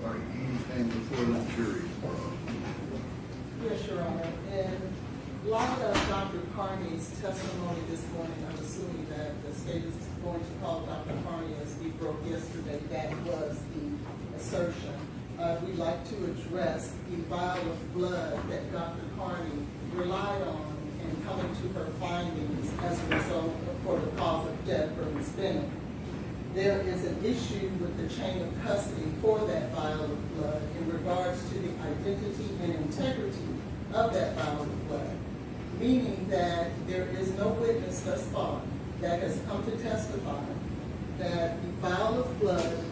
All right, anything before the jury? Yes, Your Honor. In light of Dr. Carney's testimony this morning, I'm assuming that the state is going to call Dr. Carney as we broke yesterday. That was the assertion. We'd like to address the vial of blood that Dr. Carney relied on in coming to her findings as a result for the cause of death for Ms. Benning. There is an issue with the chain of custody for that vial of blood in regards to the identity and integrity of that vial of blood, meaning that there is no witness thus far that has come to testify that the vial of blood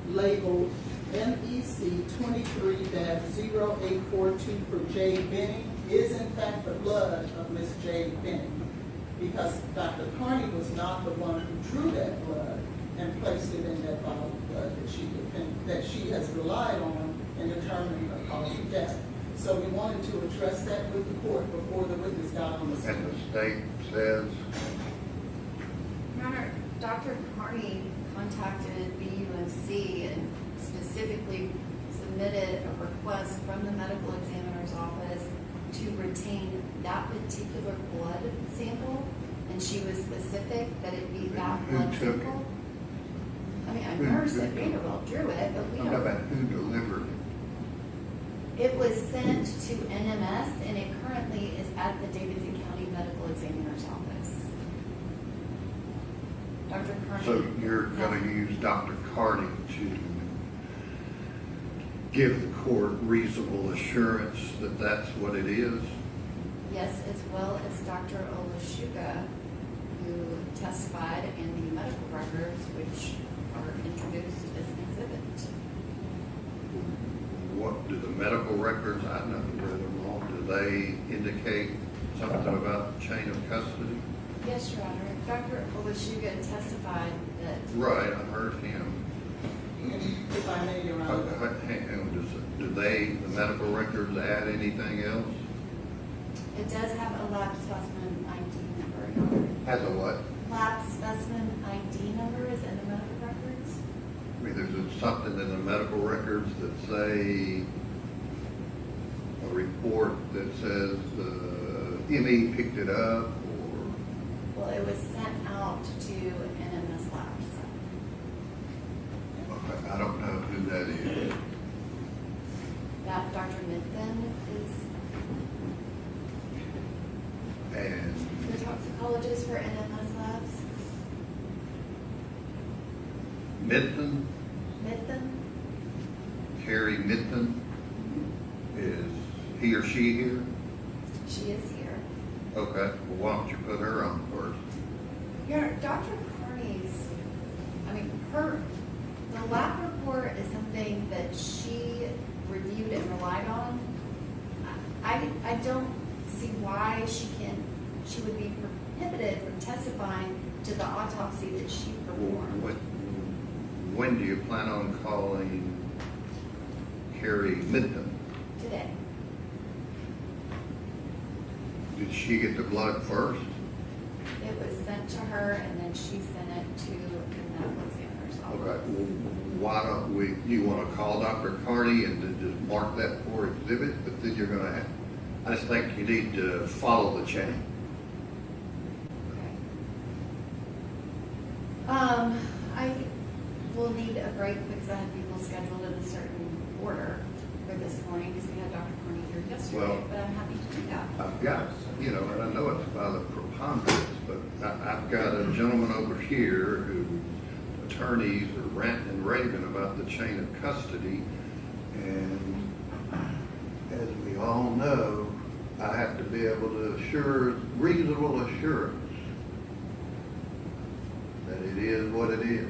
labeled MEC 23-0842 for Jade Benning is in fact the blood of Miss Jade Benning, because Dr. Carney was not the one who drew that blood and placed it in that vial of blood that she has relied on in determining the cause of death. So we wanted to address that with the court before the witness got on the stand. And the state says? Your Honor, Dr. Carney contacted BUMC and specifically submitted a request from the medical examiner's office to retain that particular blood sample, and she was specific that it be that blood sample. I mean, a nurse at Vanderbilt drew it, but we How don't. about who delivered it? It was sent to NMS, and it currently is at the Davidson County Medical Examiner's office. Dr. Carney. So you're going to use Dr. Carney to give the court reasonable assurance that that's what it is? Yes, as well as Dr. Olashuga, who testified in the medical records, which are introduced as an exhibit. What do the medical records, I don't know where they're all, do they indicate something about the chain of custody? Yes, Your Honor. Dr. Olashuga testified that. Right, I heard him. If I may, Your Honor. Do they, the medical records, add anything else? It does have a lab specimen ID number, Your Honor. Has a what? Lab specimen ID number is in the medical records. I mean, there's something in the medical records that say, a report that says the ME picked it up, or? Well, it was sent out to NMS Labs. I don't know who that is. That Dr. Minton is And the toxicologist for NMS Labs. Minton, Minton? Carrie Minton, is he or she here? She is here. Okay, well, why don't you put her on first? Your Dr. Carney's, the lab report is something that she reviewed and relied on. I don't see why she would be prohibited from testifying to the autopsy that she performed. When do you plan on calling Carrie Minton? Today. Did she get the blood first? It was sent to her and then she sent it to the medical examiner's Okay, office. well, why don't you want to call Dr. Carney and then just mark that for exhibit, but then you're going to I just think you need to follow the chain. Okay. I will need a break because I had people scheduled in a certain order for this morning because we had Dr. Carney here yesterday, Well, but I'm happy to do that. I've got, and I know it's by the preponderance, but I've got a gentleman over here who attorneys are ranting and raving about the chain of custody, and as we all know, I have to be able to assure, reasonable assurance that it is what it is.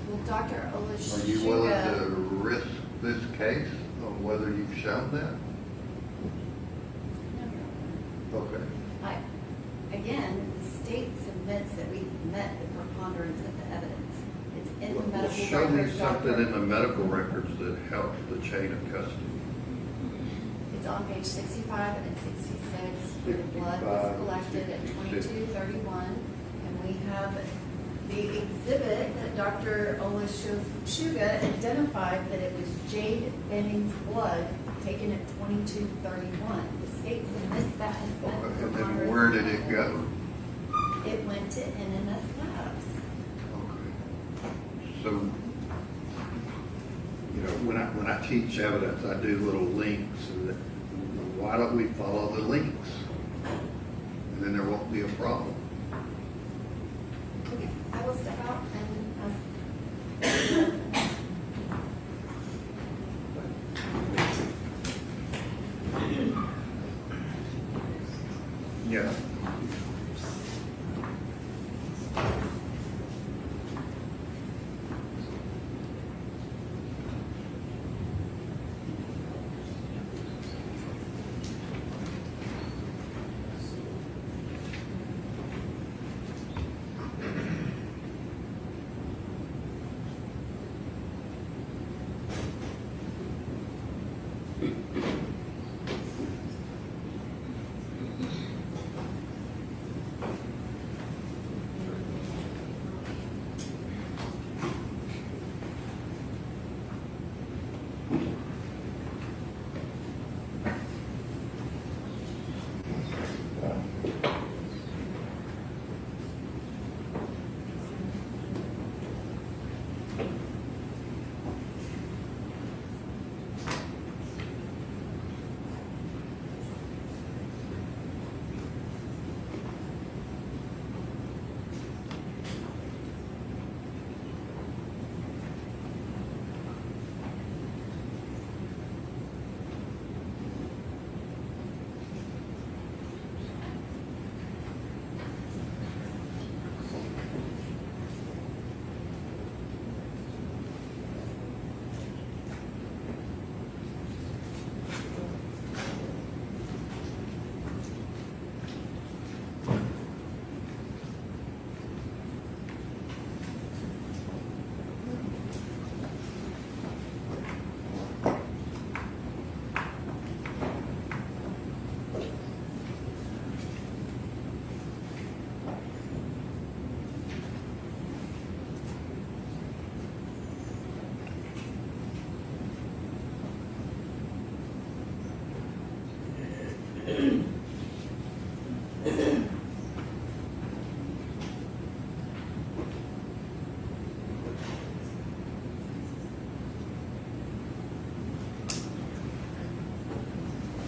Well, Dr. Olashuga. Are you willing to risk this case on whether you've shown that? No. Okay. Again, the state submits that we've met the preponderance of the evidence. It's in the Well, medical show me records. something in the medical records that helps the chain of custody. It's on page 65 and 66, where the blood was 65, collected at 66. 22:31, and we have the exhibit that Dr. Olashuga identified that it was Jade Benning's blood taken at 22:31. The state submits that as medical And then records. where did it go? It went to NMS Labs. Okay. So, you know, when I teach evidence, I do little links, and why don't we follow the links? And then there won't be a problem. Okay, I will step out and Yeah.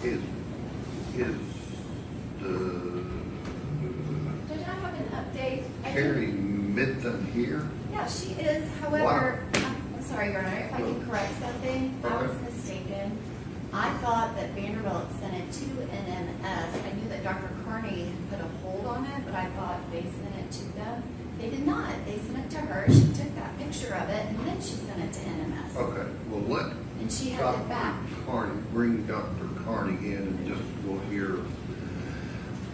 Is the Did I have an update? Carrie Mitten here? Yeah, she is, however, I'm sorry, Your Honor, if I can correct something, I was Okay. mistaken. I thought that Vanderbilt sent it to NMS. I knew that Dr. Carney had put a hold on it, but I thought they sent it to them. They did not. They sent it to her. She took that picture of it, and then she sent it to NMS. Okay, well, let And she has it back. Bring Dr. Carney in and just we'll hear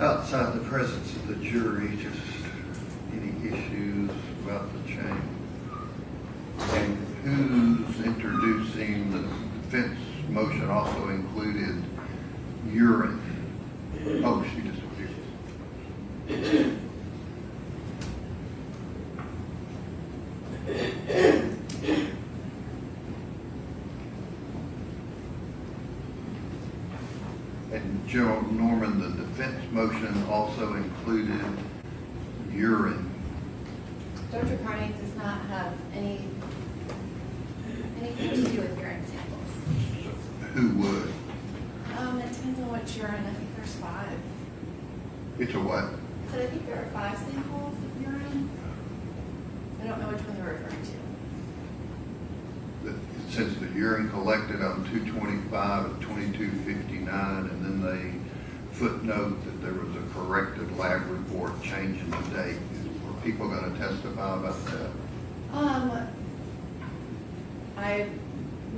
outside the presence of the jury, just any issues about the chain. And who's introducing the defense motion also included urine. Oh, she disappeared. And General Norman, the defense motion also included urine. Dr. Carney does not have anything to do with urine samples. Who would? It depends on what urine. I think there's 5. It's a what? So I think there are 5 samples of urine. I don't know which one they're referring to. It says the urine collected on 2/25 and 22/59, and then they footnote that there was a corrected lab report changing the date. Are people going to testify about that?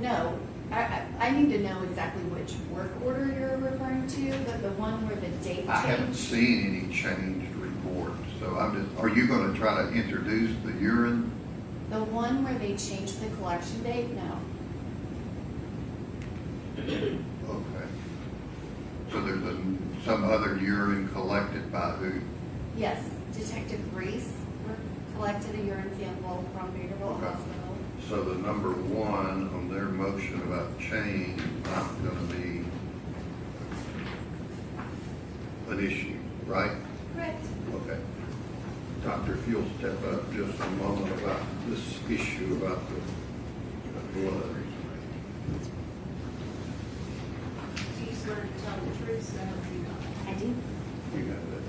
No. I need to know exactly which work order you're referring to, but the one where the date I haven't changed. seen any changed reports, so I'm just, are you going to try to introduce the urine? The one where they changed the collection date, no. Okay. So there's some other urine collected by who? Yes, Detective Reese collected a urine sample from Vanderbilt Okay. Hospital. So the number one on their motion about chain is not gonna be an issue, right? Correct. Okay. Doctor, if you'll step up just a moment about this issue about the blood. Do you swear to tell the truth, so help you God? I do. You got that.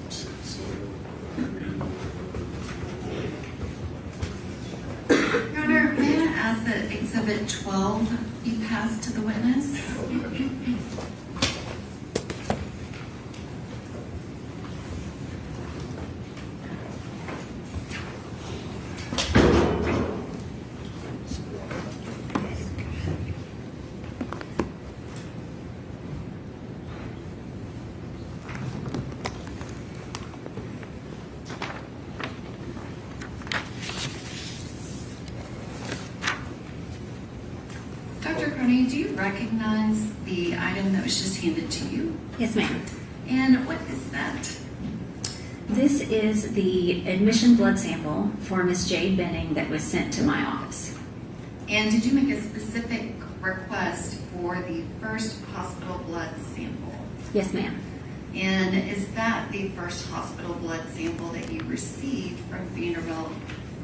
Your Honor, may I ask that Exhibit 12 be passed to the witness? Okay. Dr. Carney, do you recognize the item that was just handed to you? Yes, ma'am. And what is that? This is the admission blood sample for Miss Jade Benning that was sent to my office. And did you make a specific request for the first hospital blood sample? Yes, ma'am. And is that the first hospital blood sample that you received from Vanderbilt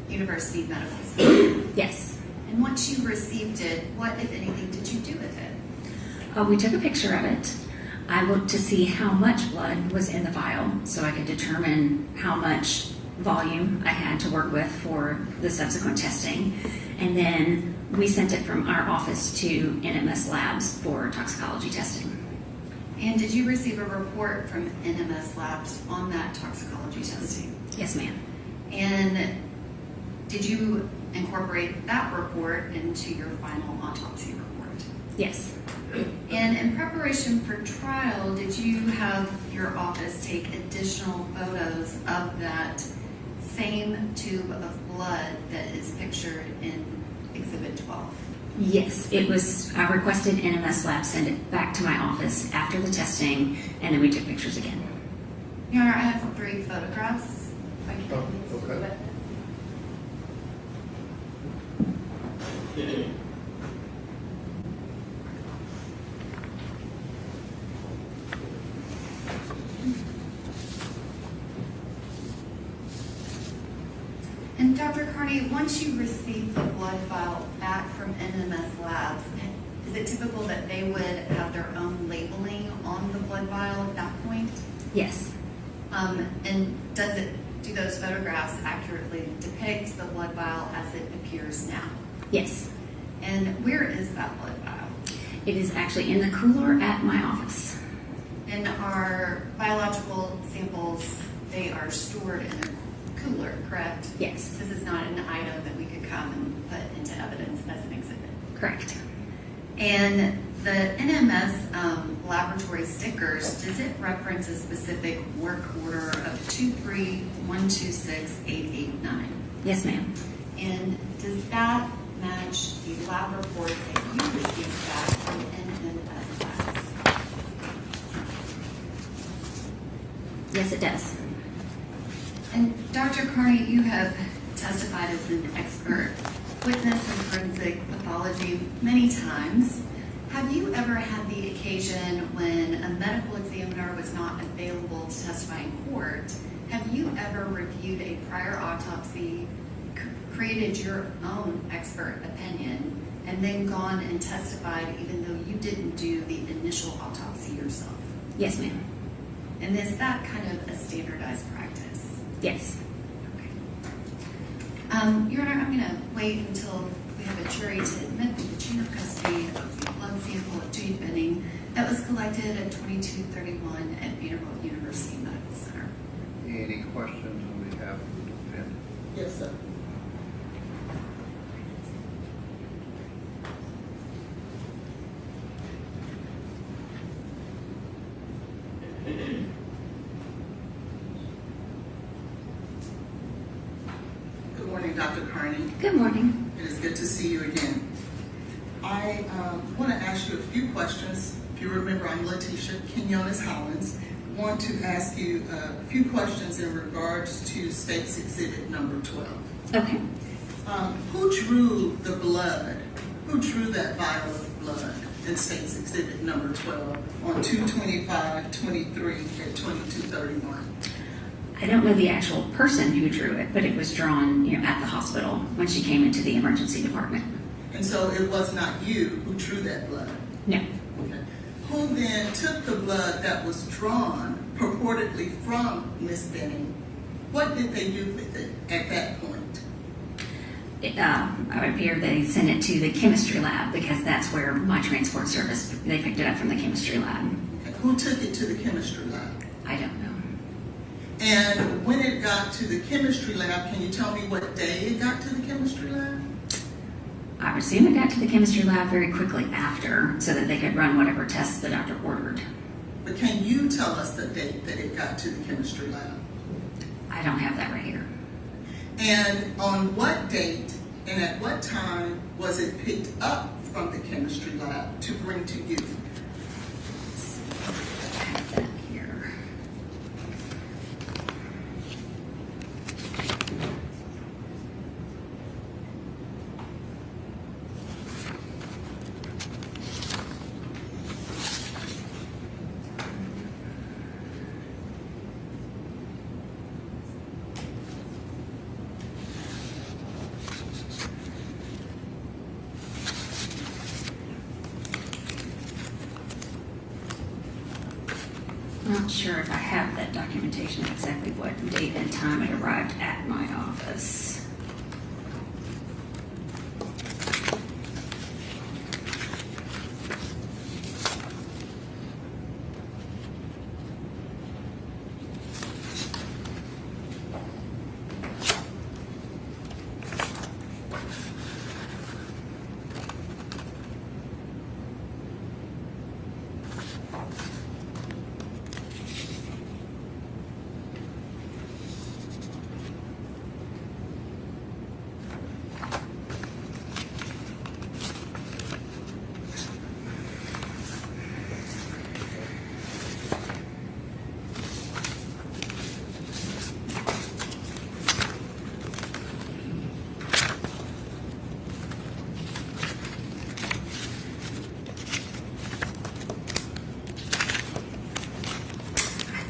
University Medical Center? Yes. And once you received it, what, if anything, did you do with it? We took a picture of it. I looked to see how much blood was in the vial so I could determine how much volume I had to work with for the subsequent testing. And then we sent it from our office to NMS Labs for toxicology testing. And did you receive a report from NMS Labs on that toxicology testing? Yes, ma'am. And did you incorporate that report into your final autopsy report? Yes. And in preparation for trial, did you have your office take additional photos of that same tube of blood that is pictured in Exhibit 12? Yes, it was, I requested NMS Labs send it back to my office after the testing, and then we took pictures again. Your Honor, I have 3 photographs. If I can Oh, okay. And Dr. Carney, once you receive the blood vial back from NMS Labs, is it typical that they would have their own labeling on the blood vial at that point? Yes. And do those photographs accurately depict the blood vial as it appears now? Yes. And where is that blood vial? It is actually in the cooler at my office. And our biological samples, they are stored in a cooler, correct? Yes. This is not an item that we could come and put into evidence as an exhibit. Correct. And the NMS laboratory stickers, does it reference a specific work order of 23126-889? Yes, ma'am. And does that match the lab report that you received back from NMS Labs? Yes, it does. And Dr. Carney, you have testified as an expert witness in forensic pathology many times. Have you ever had the occasion when a medical examiner was not available to testify in court? Have you ever reviewed a prior autopsy, created your own expert opinion, and then gone and testified even though you didn't do the initial autopsy yourself? Yes, ma'am. And is that kind of a standardized practice? Yes. Okay. Your Honor, I'm going to wait until we have a jury to admit the chain of custody of the blood sample of Jade Benning that was collected at 2231 at Vanderbilt University Medical Center. Any questions on behalf of the defendant? Yes, sir. Good morning, Dr. Carney. Good morning. It is good to see you again. I want to ask you a few questions. If you remember, I'm Letitia Quinones Hollins. Want to ask you a few questions in regards to State's Exhibit number 12. Okay. Who drew the blood? Who drew that vial of blood in State's Exhibit number 12 on 2/25/23 at 22:31? I don't know the actual person who drew it, but it was drawn, at the hospital when she came into the emergency department. And so it was not you who drew that blood? No. Okay. Who then took the blood that was drawn purportedly from Miss Benning? What did they do with it at that point? I would appear they sent it to the chemistry lab because that's where my transport service, they picked it up from the chemistry lab. Okay. Who took it to the chemistry lab? I don't know. And when it got to the chemistry lab, can you tell me what day it got to the chemistry lab? I would assume it got to the chemistry lab very quickly after so that they could run whatever tests the doctor ordered. But can you tell us the date that it got to the chemistry lab? I don't have that right here. And on what date and at what time was it picked up from the chemistry lab to bring to you? I have that here. Not sure if I have that documentation of exactly what date and time it arrived at my office.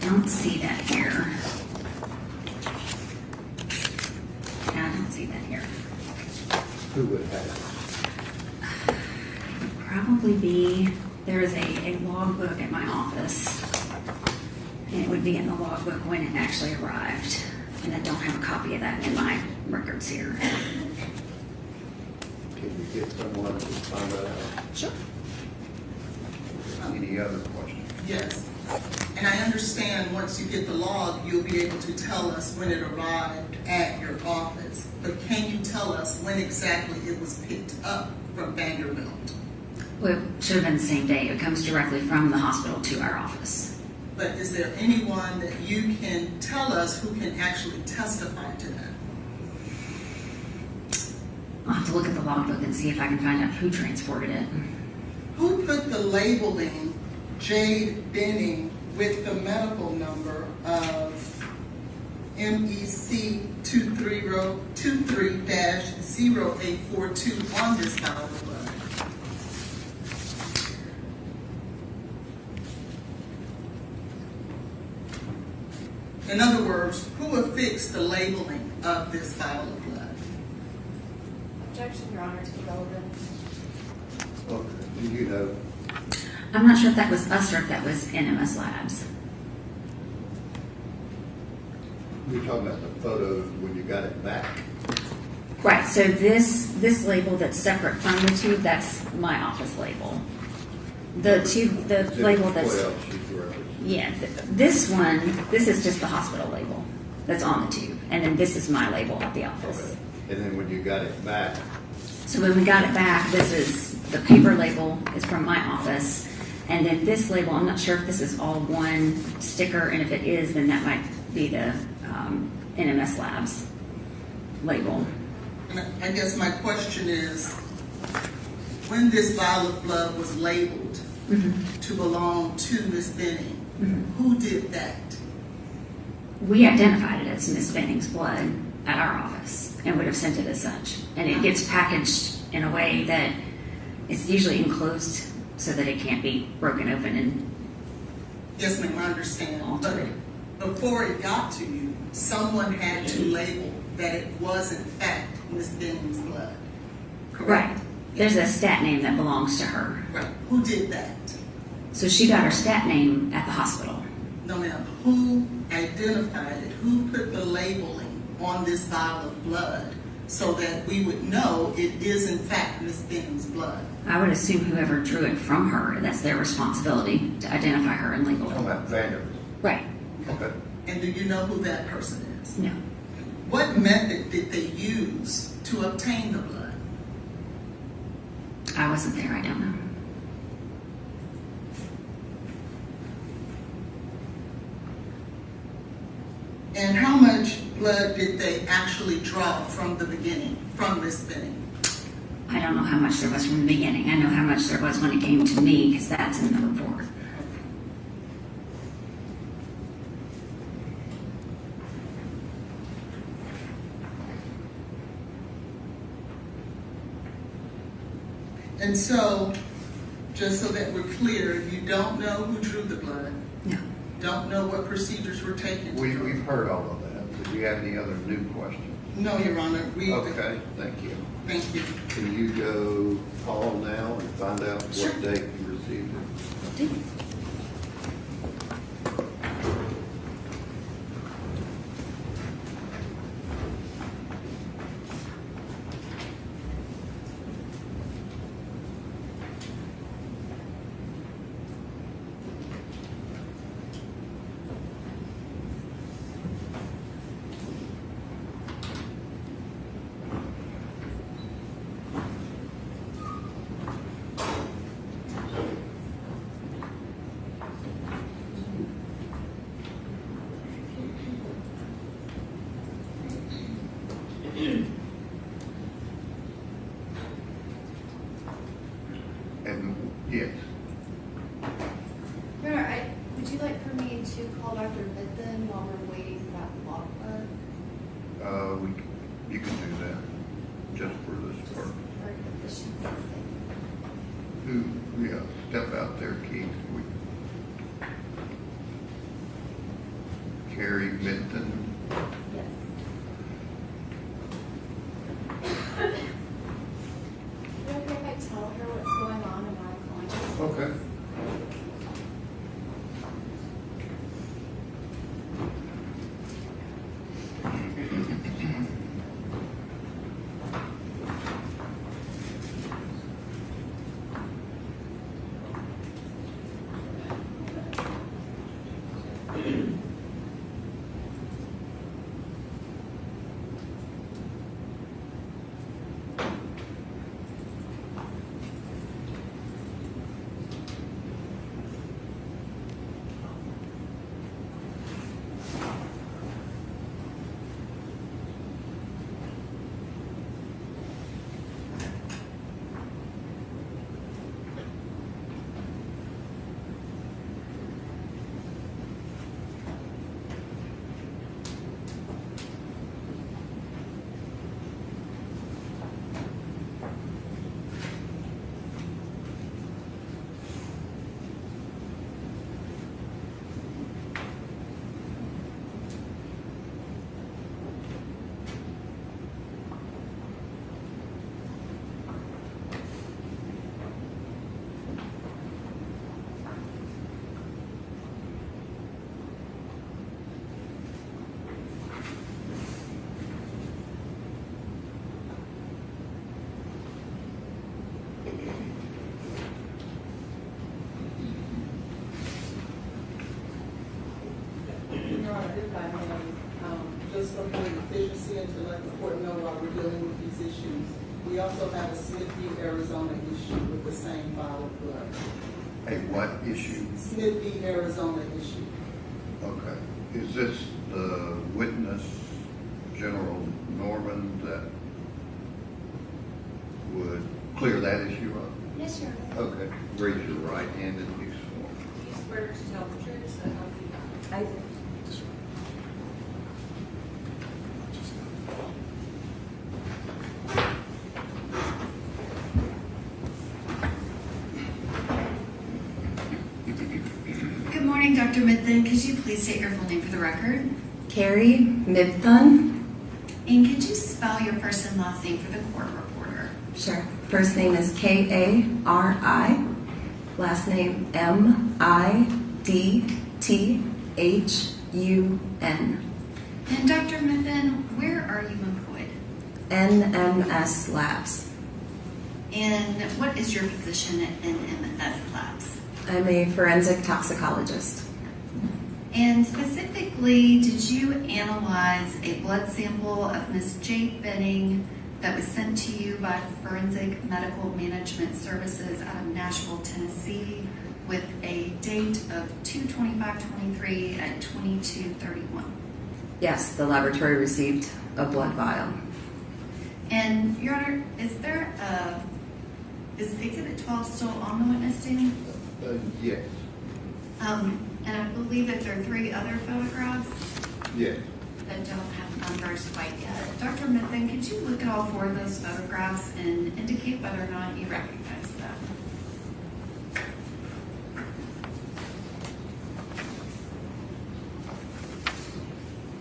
I don't see that here. I don't see that here. Who would have It would probably be, there is a logbook at my office, and it would be in the logbook when it actually arrived. And I don't have a copy of that in my records here. it? Can you get someone to find that out? Sure. Any other questions? Yes. And I understand once you get the log, you'll be able to tell us when it arrived at your office. But can you tell us when exactly it was picked up from Vanderbilt? Well, it should have been the same day. It comes directly from the hospital to our office. But is there anyone that you can tell us who can actually testify to that? I'll have to look at the logbook and see if I can find out who transported it. Who put the labeling Jade Benning with the medical number of MEC 23-0842 on this vial of blood? In other words, who affixed the labeling of this vial of blood? Objection, Your Honor, to the relevant. Okay, do you know? I'm not sure if that was us or if that was NMS Labs. You're talking about the photos when you got it back? Right, so this label that's separate from the tube, that's my office label. The tube, the Exhibit label that's, 12, she's referencing. yeah, this one, this is just the hospital label that's on the tube. And then this is my label at the office. Okay. And then when you got it back, So when we got it back, this is, the paper label is from my office. And then this label, I'm not sure if this is all one sticker, and if it is, then that might be the NMS Labs label. And I guess my question is, when this vial of blood was labeled to belong to Miss Benning, who did that? We identified it as Miss Benning's blood. at our office and would have sent it as such. And it gets packaged in a way that it's usually enclosed so that it can't be broken open and Yes, ma'am, I understand. altered. But before it got to you, someone had to label that it was in fact Miss Benning's blood. Right. Correct? There's a stat name that belongs to her. Right. Who did that? So she got her stat name at the hospital. No, ma'am. Who identified it? Who put the labeling on this vial of blood so that we would know it is in fact Miss Benning's blood? I would assume whoever drew it from her, that's their responsibility to identify her and label Talking it. about Vanderbilt. Right. Okay. And do you know who that person is? No. What method did they use to obtain the blood? I wasn't there. I don't know. And how much blood did they actually draw from the beginning, from Miss Benning? I don't know how much there was from the beginning. I know how much there was when it came to me because that's in the report. And so, just so that we're clear, you don't know who drew the blood, No. don't know what procedures were taken to draw. We've heard all of that. Do you have any other new questions? No, Your Honor, Okay, thank you. Thank you. Can you go call now and find out Sure. what date you received it? And yes, Your Honor, would you like for me to call Dr. Bitten while we're waiting for that logbook? you can do that just for this Just purpose. for efficiency's sake. Who, yeah, step out there, Keith. Carrie Benton. Yes. Is it okay if I tell her what's going on and why I'm calling her? Okay. Your Honor, if I may, just for point of efficiency and to let the court know while we're dealing with these issues, we also have a Smithview, Arizona issue with the same vial of blood. A what issue? Smithview, Arizona issue. Okay. Is this the witness, General Norman, that would clear that issue up? Yes, Your Honor. Okay. Raise your right hand and be sworn. Do you swear to tell the truth, so help you God? I do. morning, Dr. Midthen. Could you please state your full name for the record? Carrie Midthun. And could you spell your first and last name for the court reporter? Sure. First name is Kari. Last name Midthun. And Dr. Midthen, where are you employed? NMS Labs. And what is your position at NMS Labs? I'm a forensic toxicologist. And specifically, did you analyze a blood sample of Ms. Jade Benning that was sent to you by Forensic Medical Management Services out of Nashville, Tennessee, with a date of 2/25/23 at 22:31? Yes, the laboratory received a blood vial. And Your Honor, is Exhibit 12 still on the witness stand? Yes, And I believe that there are 3 other photographs yes. that don't have numbers quite yet. Dr. Midthen, could you look at all 4 of those photographs and indicate whether or not you recognize them?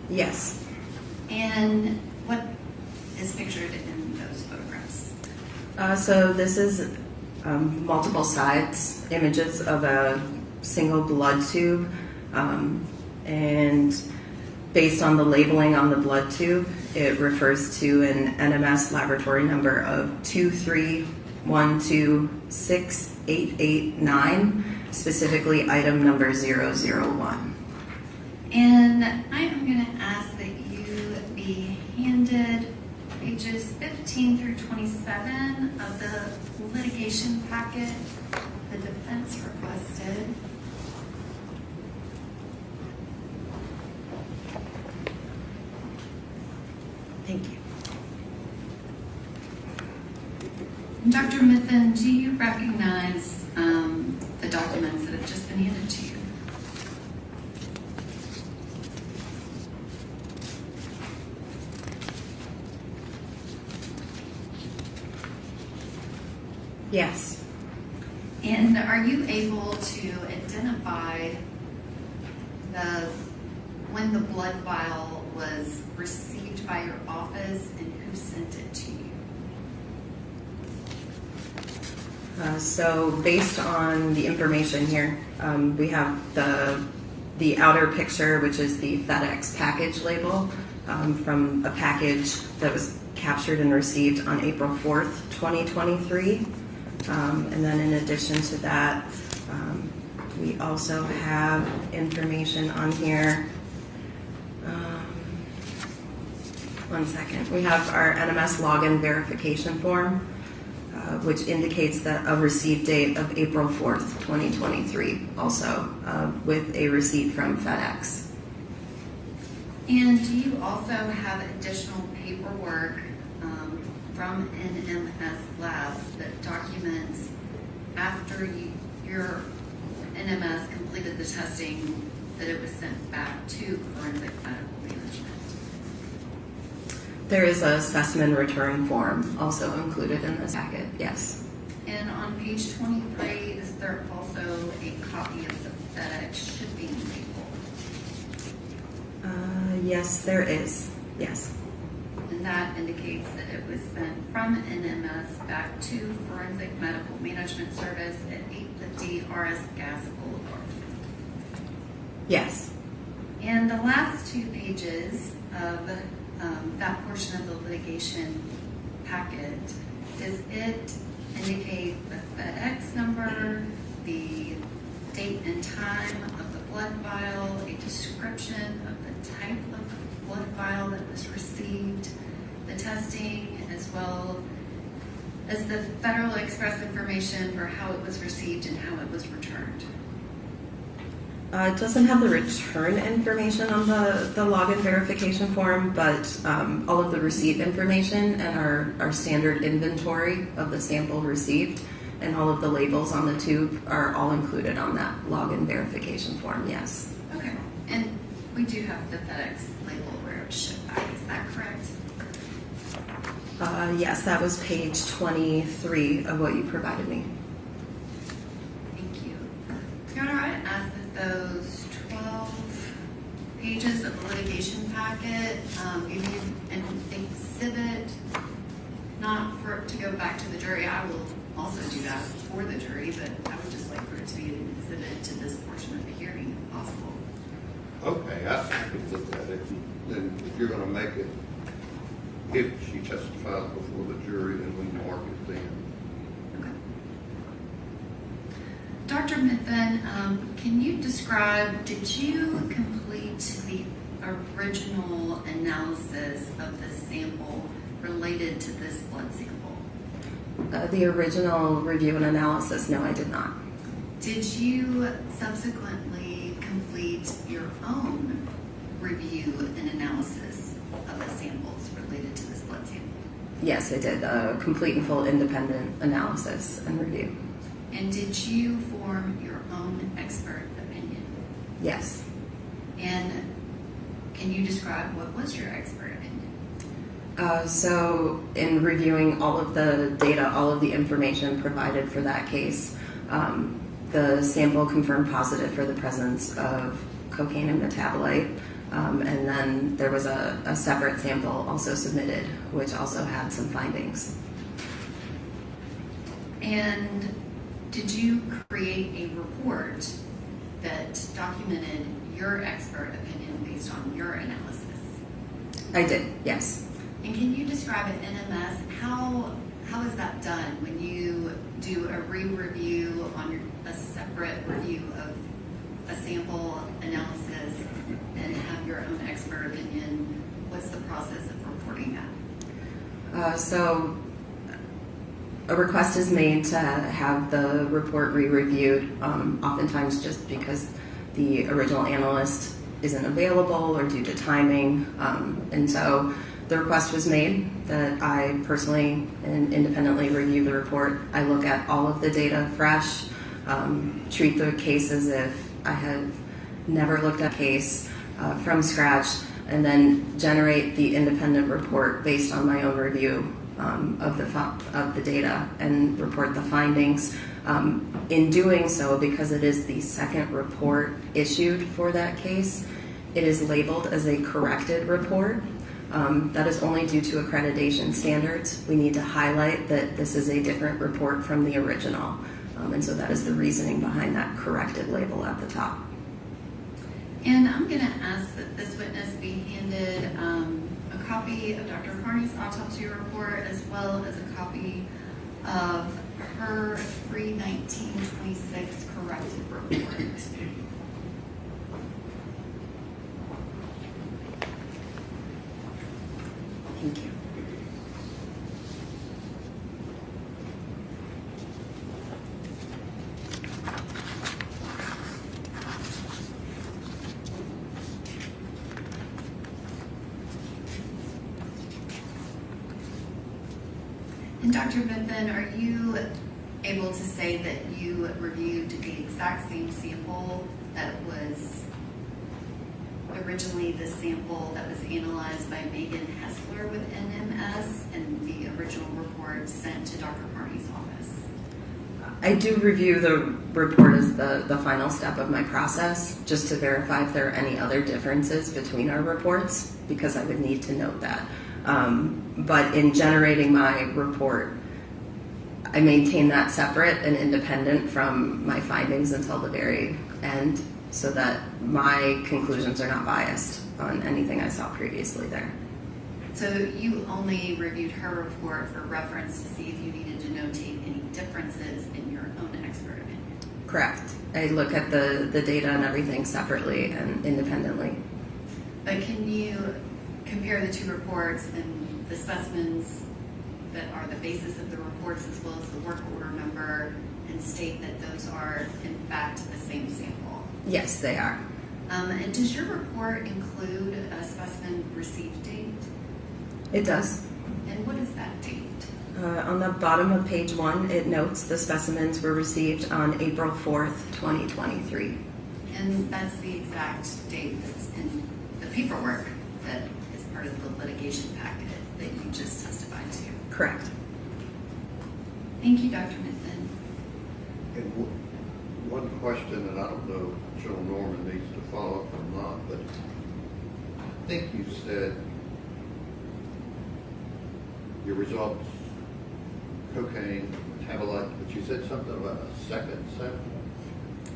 Yes. And what is pictured in those photographs? So this is multiple sides, images of a single blood tube, and based on the labeling on the blood tube, it refers to an NMS laboratory number of 231268889, specifically item number 001. And I am going to ask that you be handed pages 15 through 27 of the litigation packet the defense requested. Thank you. Dr. Midthen, do you recognize the documents that have just been handed to you? Yes. And are you able to identify when the blood vial was received by your office and who sent it to you? So based on the information here, we have the outer picture, which is the FedEx package label from a package that was captured and received on April 4th, 2023. And then in addition to that, we also have information on here. One second. We have our NMS login verification form, which indicates that a receipt date of April 4th, 2023, also with a receipt from FedEx. And do you also have additional paperwork from NMS Labs that documents after your NMS completed the testing that it was sent back to Forensic Medical Management? There is a specimen return form also included in this packet, yes. And on page 23, is there also a copy of the FedEx shipping label? Yes, there is, yes. And that indicates that it was sent from NMS back to Forensic Medical Management Service at 850 RS Gas Boulevard. Yes. And the last 2 pages of that portion of the litigation packet, does it indicate the FedEx number, the date and time of the blood vial, a description of the type of blood vial that was received, the testing, as well as the Federal Express information for how it was received and how it was returned? It doesn't have the return information on the login verification form, but all of the receipt information and our standard inventory of the sample received and all of the labels on the tube are all included on that login verification form, yes. Okay, and we do have the FedEx label where it was shipped back, is that correct? Yes, that was page 23 of what you provided me. Thank you. Your Honor, I ask that those pages of the litigation packet, give you an exhibit, not for it to go back to the jury. I will also do that for the jury, but I would just like for it to be an exhibit to this portion of the hearing if possible. Okay, I could look at it. Then if you're gonna make it, if she testifies before the jury, then we mark it then. Okay. Dr. Mithun, can you describe, did you complete the original analysis of the sample related to this blood sample? The original review and analysis, no, I did not. Did you subsequently complete your own review and analysis of the samples related to this blood sample? Yes, I did a complete and full independent analysis and review. And did you form your own expert opinion? Yes. And can you describe what was your expert opinion? So in reviewing all of the data, all of the information provided for that case, the sample confirmed positive for the presence of cocaine and metabolite. And then there was a separate sample also submitted, which also had some findings. And did you create a report that documented your expert opinion based on your analysis? I did, yes. And can you describe at NMS, how is that done when you do a re-review on a separate review of a sample analysis and have your own expert opinion? What's the process of reporting that? So a request is made to have the report re-reviewed, oftentimes just because the original analyst isn't available or due to timing. And so the request was made that I personally and independently review the report. I look at all of the data fresh, treat the case as if I had never looked at a case from scratch, and then generate the independent report based on my own review of the data and report the findings. In doing so, because it is the second report issued for that case, it is labeled as a corrected report. That is only due to accreditation standards. We need to highlight that this is a different report from the original. And so that is the reasoning behind that corrected label at the top. And I'm going to ask that this witness be handed a copy of Dr. Carney's autopsy report as well as a copy of her 3/19/26 corrected report. Thank you. And Dr. Mithun, are you able to say that you reviewed the exact same sample that was originally the sample that was analyzed by Megan Hessler with NMS and the original report sent to Dr. Carney's office? I do review the report as the final step of my process, just to verify if there are any other differences between our reports, because I would need to note that. But in generating my report, I maintain that separate and independent from my findings until the very end, so that my conclusions are not biased on anything I saw previously there. So you only reviewed her report for reference to see if you needed to notate any differences in your own expert opinion? Correct. I look at the data and everything separately and independently. But can you compare the two reports and the specimens that are the basis of the reports as well as the work order number and state that those are in fact the same sample? Yes, they are. And does your report include a specimen received date? It does. And what is that date? On the bottom of page 1, it notes the specimens were received on April 4th, 2023. And that's the exact date that's in the paperwork that is part of the litigation packet that you just testified to. Correct. Thank you, Dr. Mithun. And one question, and I don't know if Joe Norman needs to follow up or not, but think you said your results, cocaine, metabolite, but you said something about a second sample?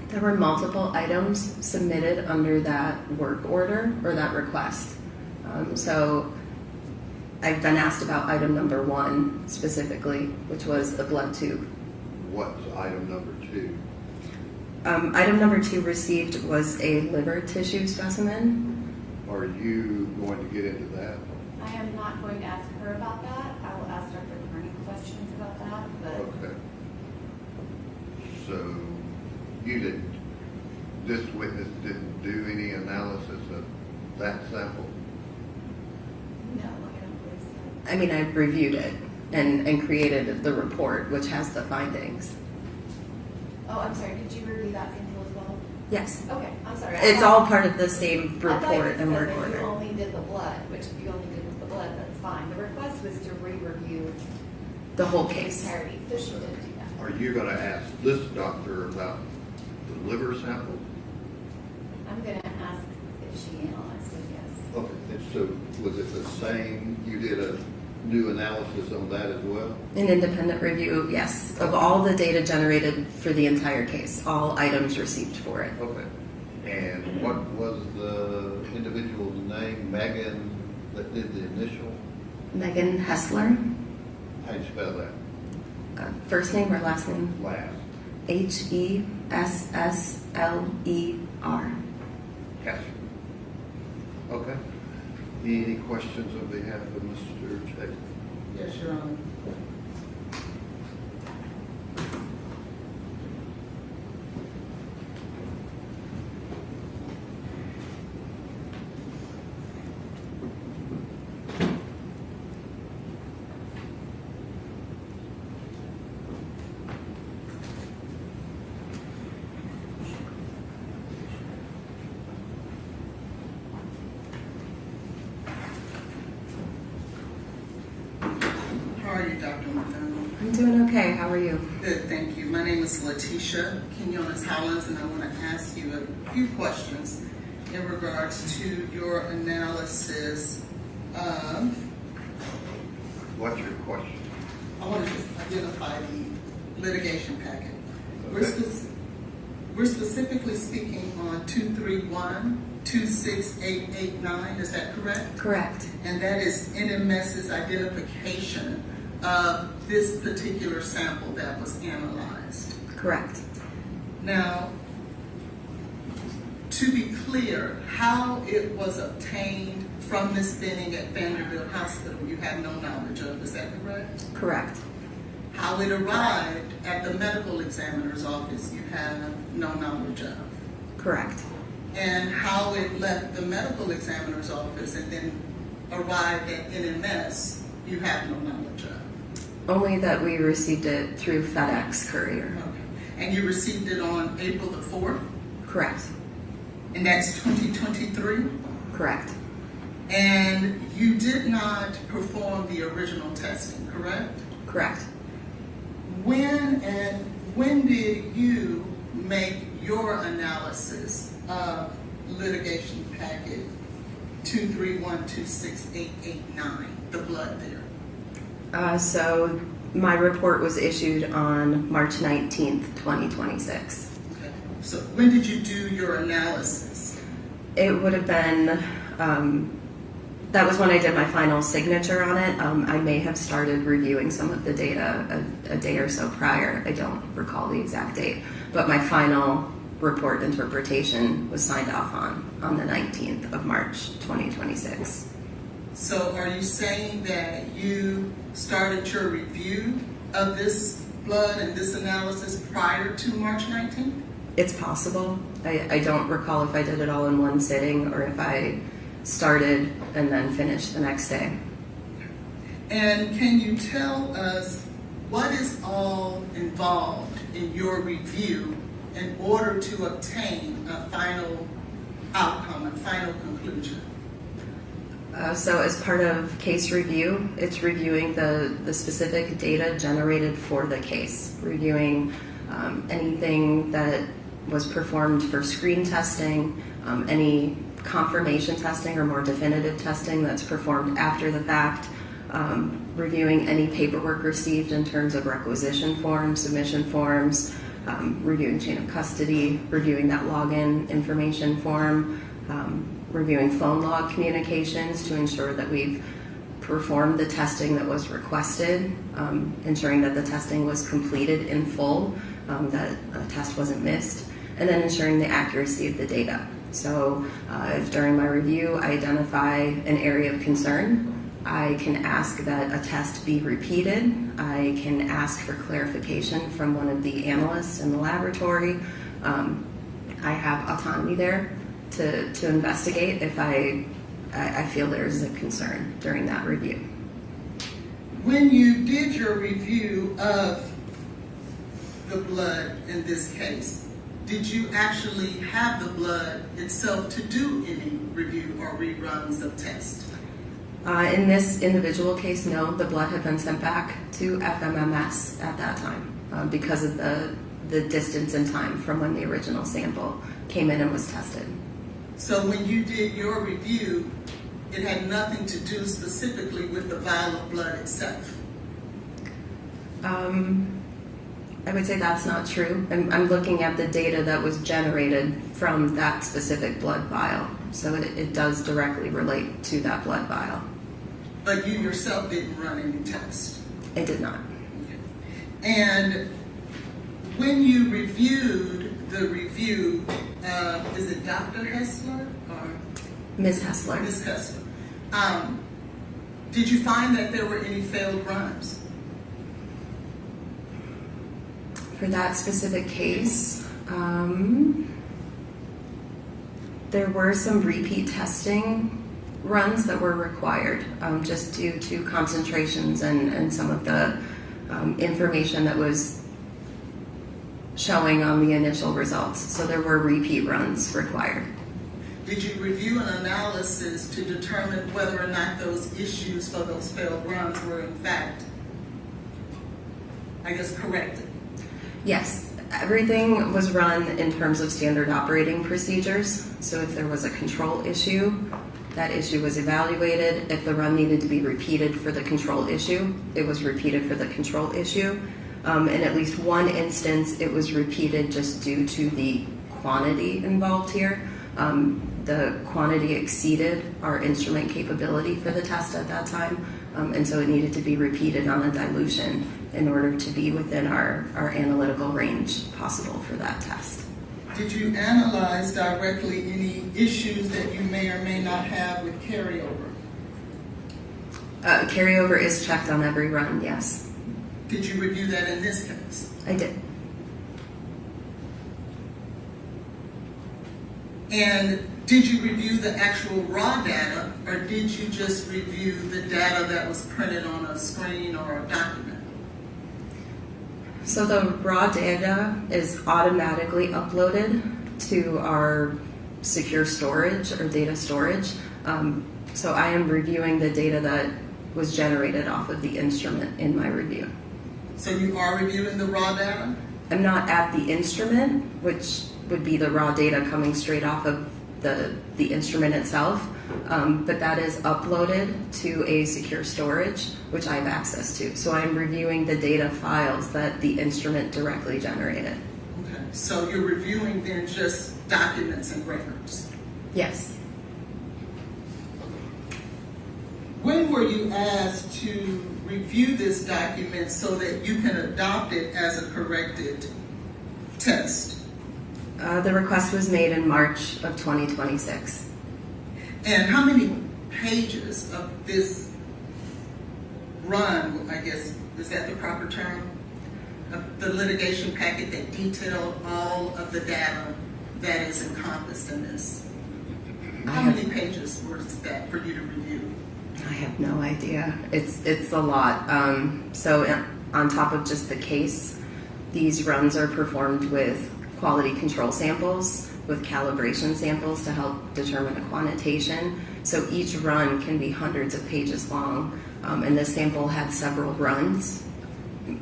There were multiple items submitted under that work order or that request. So I've been asked about item number 1 specifically, which was the blood tube. What's item number 2? Item number 2 received was a liver tissue specimen. Are you going to get into that? I am not going to ask her about that. I will ask Dr. Carney questions about that, but Okay. So this witness didn't do any analysis of that sample? no, I don't believe so. I mean, I reviewed it and created the report, which has the findings. Oh, I'm sorry, did you review that sample as well? Yes. Okay, I'm sorry. It's all part of the same I thought you report and said work that you order. only did the blood, which if you only did with the blood, that's fine. The request was to re-review The whole the case. entirety, so she did do that. Are you going to ask this doctor about the liver sample? I'm gonna ask if she analyzed it, yes. Okay, and so was it the same, you did a new analysis on that as well? An independent review, yes, of all the data generated for the entire case, all items received for it. Okay. And what was the individual's name, Megan, that did the initial? Megan Hessler, How do you spell that? first name or last name? Last. Hessler. Hessler. Okay. Any questions on behalf of Mr. Jade? Yes, Your Honor. How are you, Dr. McDonald? I'm doing okay. How are you? Good, thank you. My name is Letitia Quinones-Hollins, and I want to ask you a few questions in regards to your analysis of, What's your question? I want to just identify the litigation packet. Okay. We're specifically speaking on 231-26889, is that correct? Correct. And that is NMS's identification of this particular sample that was analyzed. Correct. Now, to be clear, how it was obtained from Ms. Benning at Vanderbilt Hospital, you have no knowledge of, is that correct? Correct. How it arrived at the medical examiner's office, you have no knowledge of. Correct. And how it left the medical examiner's office and then arrived at NMS, you have no knowledge of. Only that we received it through FedEx courier. Okay. And you received it on April the 4th, Correct. and that's 2023? Correct. And you did not perform the original testing, correct? Correct. When did you make your analysis of litigation packet 231-26889, the blood there? So my report was issued on March 19th, 2026. Okay. So when did you do your analysis? It would have been, that was when I did my final signature on it. I may have started reviewing some of the data a day or so prior. I don't recall the exact date, but my final report interpretation was signed off on the 19th of March, 2026. So are you saying that you started your review of this blood and this analysis prior to March 19th? It's possible. I don't recall if I did it all in one sitting or if I started and then finished the next day. And can you tell us what is all involved in your review in order to obtain a final outcome, a final conclusion? So as part of case review, it's reviewing the specific data generated for the case, reviewing anything that was performed for screen testing, any confirmation testing or more definitive testing that's performed after the fact, reviewing any paperwork received in terms of requisition forms, submission forms, reviewing chain of custody, reviewing that login information form, reviewing phone log communications to ensure that we've performed the testing that was requested, ensuring that the testing was completed in full, that a test wasn't missed, and then ensuring the accuracy of the data. So if during my review I identify an area of concern, I can ask that a test be repeated. I can ask for clarification from one of the analysts in the laboratory. I have autonomy there to investigate if I feel there's a concern during that review. When you did your review of the blood in this case, did you actually have the blood itself to do any review or reruns of tests? In this individual case, no, the blood had been sent back to FMMS at that time because of the distance in time from when the original sample came in and was tested. So when you did your review, it had nothing to do specifically with the vial of blood itself? I would say that's not true. I'm looking at the data that was generated from that specific blood vial. So it does directly relate to that blood vial. But you yourself didn't run any tests? I did not. And when you reviewed the review, is it Dr. Hessler or Ms. Hessler. Ms. Hessler? Did you find that there were any failed runs? For that specific case, there were some repeat testing runs that were required just due to concentrations and some of the information that was showing on the initial results. So there were repeat runs required. Did you review an analysis to determine whether or not those issues for those failed runs were in fact, I guess, corrected? Yes, everything was run in terms of standard operating procedures. So if there was a control issue, that issue was evaluated. If the run needed to be repeated for the control issue, it was repeated for the control issue. In at least one instance, it was repeated just due to the quantity involved here. The quantity exceeded our instrument capability for the test at that time, and so it needed to be repeated on a dilution in order to be within our analytical range possible for that test. Did you analyze directly any issues that you may or may not have with carryover? Carryover is checked on every run, yes. Did you review that in this case? I did. And did you review the actual raw data, or did you just review the data that was printed on a screen or a document? So the raw data is automatically uploaded to our secure storage or data storage. So I am reviewing the data that was generated off of the instrument in my review. So you are reviewing the raw data? I'm not at the instrument, which would be the raw data coming straight off of the instrument itself, but that is uploaded to a secure storage, which I have access to. So I'm reviewing the data files that the instrument directly generated. Okay, so you're reviewing then just documents and records? Yes. When were you asked to review this document so that you can adopt it as a corrected test? The request was made in March of 2026. And how many pages of this run, I guess, is that the proper term? Of the litigation packet that detailed all of the data that is encompassed in this? How many pages was that for you to review? I have no idea. It's a lot. So on top of just the case, these runs are performed with quality control samples, with calibration samples to help determine a quantitation. So each run can be hundreds of pages long, and this sample had several runs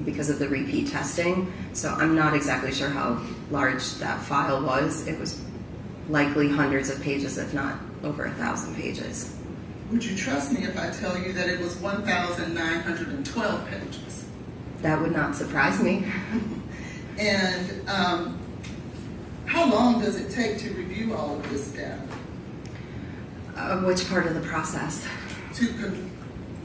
because of the repeat testing. So I'm not exactly sure how large that file was. It was likely hundreds of pages, if not over 1,000 pages. Would you trust me if I tell you that it was 1,912 pages? That would not surprise me. And how long does it take to review all of this data? Which part of the process?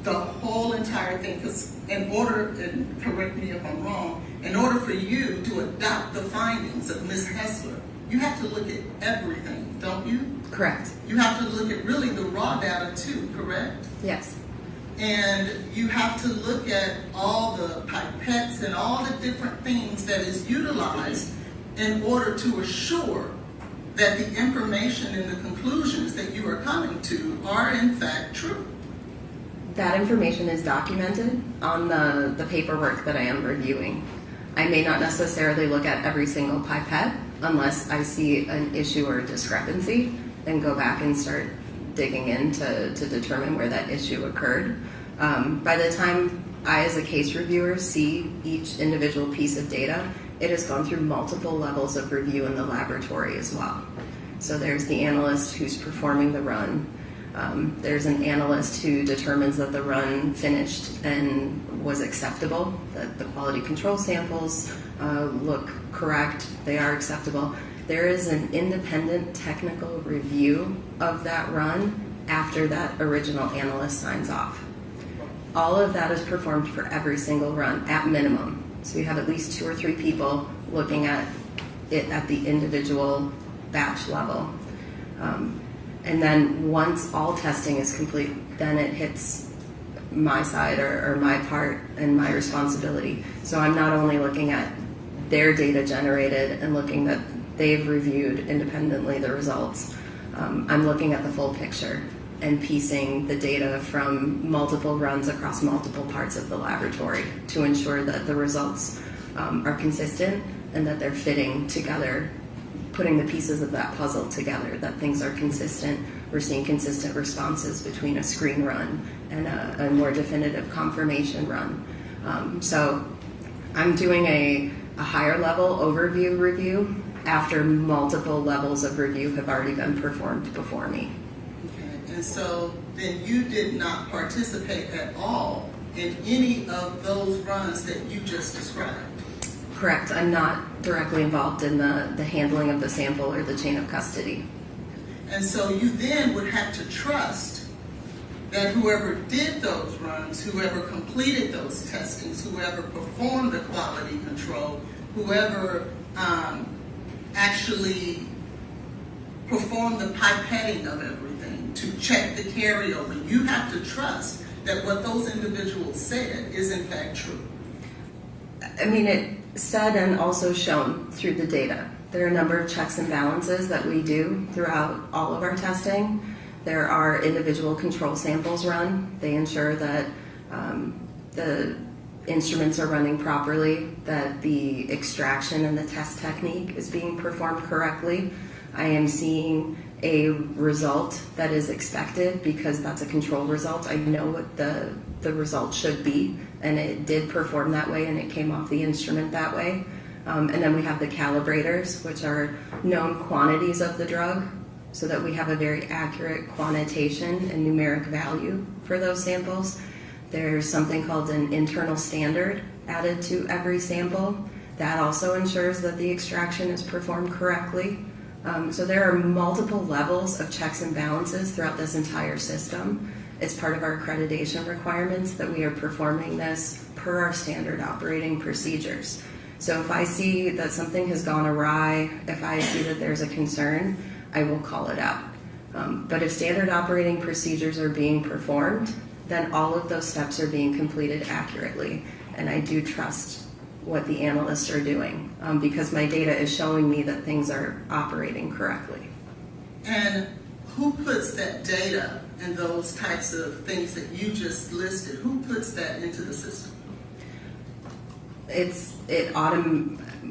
The whole entire thing, because in order, and correct me if I'm wrong, in order for you to adopt the findings of Ms. Hessler, you have to look at everything, don't you? Correct. You have to look at really the raw data too, correct? Yes. And you have to look at all the pipettes and all the different things that is utilized in order to assure that the information and the conclusions that you are coming to are in fact true. That information is documented on the paperwork that I am reviewing. I may not necessarily look at every single pipette unless I see an issue or a discrepancy and go back and start digging in to determine where that issue occurred. By the time I, as a case reviewer, see each individual piece of data, it has gone through multiple levels of review in the laboratory as well. So there's the analyst who's performing the run. There's an analyst who determines that the run finished and was acceptable, that the quality control samples look correct, they are acceptable. There is an independent technical review of that run after that original analyst signs off. All of that is performed for every single run at minimum. So you have at least 2 or 3 people looking at it at the individual batch level. And then once all testing is complete, then it hits my side or my part and my responsibility. So I'm not only looking at their data generated and looking that they've reviewed independently the results, I'm looking at the full picture and piecing the data from multiple runs across multiple parts of the laboratory to ensure that the results are consistent and that they're fitting together, putting the pieces of that puzzle together, that things are consistent. We're seeing consistent responses between a screen run and a more definitive confirmation run. So I'm doing a higher level overview review after multiple levels of review have already been performed before me. Okay. And so then you did not participate at all in any of those runs that you just described? Correct. I'm not directly involved in the handling of the sample or the chain of custody. And so you then would have to trust that whoever did those runs, whoever completed those testings, whoever performed the quality control, whoever actually performed the pipetting of everything to check the carryover, you have to trust that what those individuals said is in fact true. I mean, it said and also shown through the data. There are a number of checks and balances that we do throughout all of our testing. There are individual control samples run. They ensure that the instruments are running properly, that the extraction and the test technique is being performed correctly. I am seeing a result that is expected because that's a control result. I know what the result should be, and it did perform that way, and it came off the instrument that way. And then we have the calibrators, which are known quantities of the drug, so that we have a very accurate quantitation and numeric value for those samples. There's something called an internal standard added to every sample. That also ensures that the extraction is performed correctly. So there are multiple levels of checks and balances throughout this entire system. It's part of our accreditation requirements that we are performing this per our standard operating procedures. So if I see that something has gone awry, if I see that there's a concern, I will call it out. But if standard operating procedures are being performed, then all of those steps are being completed accurately. And I do trust what the analysts are doing because my data is showing me that things are operating correctly. And who puts that data and those types of things that you just listed, who puts that into the system?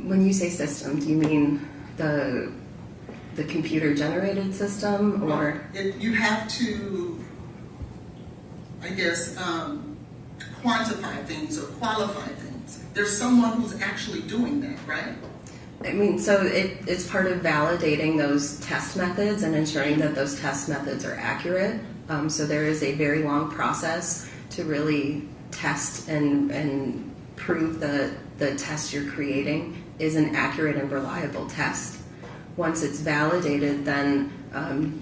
When you say system, do you mean the computer generated system, or? You have to, I guess, quantify things or qualify things. There's someone who's actually doing that, right? I mean, so it's part of validating those test methods and ensuring that those test methods are accurate. So there is a very long process to really test and prove that the test you're creating is an accurate and reliable test. Once it's validated, then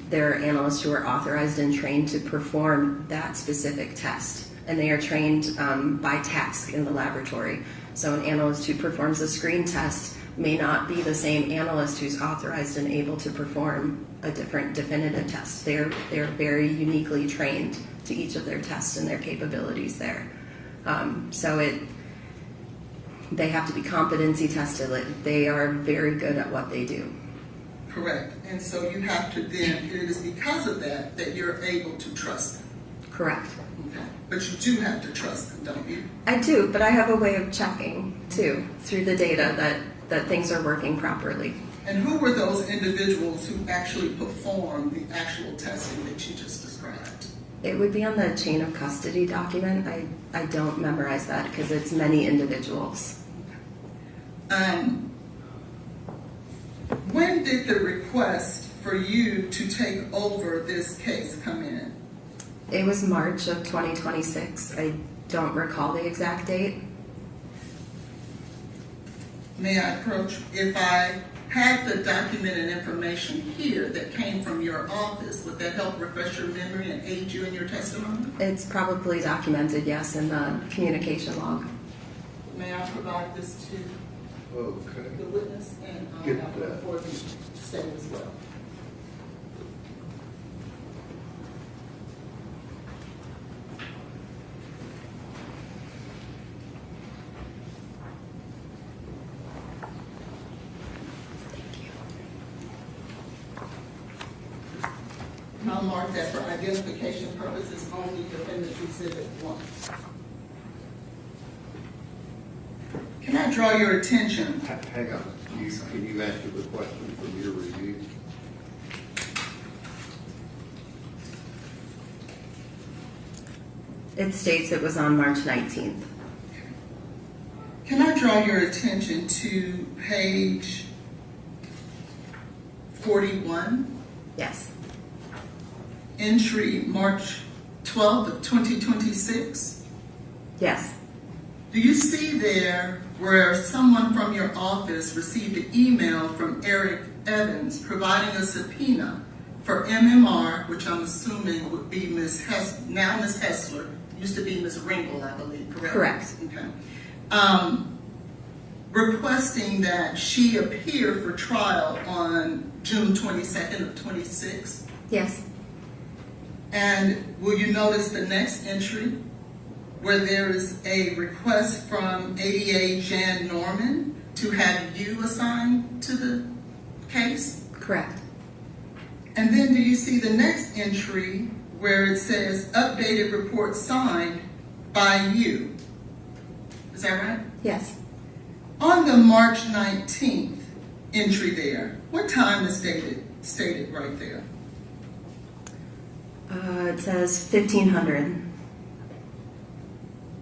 there are analysts who are authorized and trained to perform that specific test. And they are trained by task in the laboratory. So an analyst who performs a screen test may not be the same analyst who's authorized and able to perform a different definitive test. They're very uniquely trained to each of their tests and their capabilities there. They have to be competency tested. They are very good at what they do. Correct. And so you have to then, it is because of that that you're able to trust them. Correct. Okay. But you do have to trust them, don't you? I do, but I have a way of checking too through the data that things are working properly. And who were those individuals who actually performed the actual testing that you just described? It would be on the chain of custody document. I don't memorize that because it's many individuals. When did the request for you to take over this case come in? It was March of 2026. I don't recall the exact date. May I approach? If I had the document and information here that came from your office, would that help refresh your memory and aid you in your testimony? It's probably documented, yes, in the communication log. May I provide this to Okay. the witness and Get have that. it for the state as well? I'll mark that for identification purposes only, Defendant's Exhibit 1. Can I draw your attention? Hang on, can you answer the question from your review? It states it was on March 19th. Can I draw your attention to page 41? Yes. Entry March 12th of 2026. Yes. Do you see there where someone from your office received an email from Eric Evans providing a subpoena for MMR, which I'm assuming would be Ms. Hessler, used to be Ms. Ringel, I believe, correct? Correct. Okay. Requesting that she appear for trial on June 22nd of 26. Yes. And will you notice the next entry where there is a request from ADA Jan Norman to have you assigned to the case? Correct. And then do you see the next entry where it says updated report signed by you? Is that right? Yes. On the March 19th entry there, what time is stated right there? It says 1500.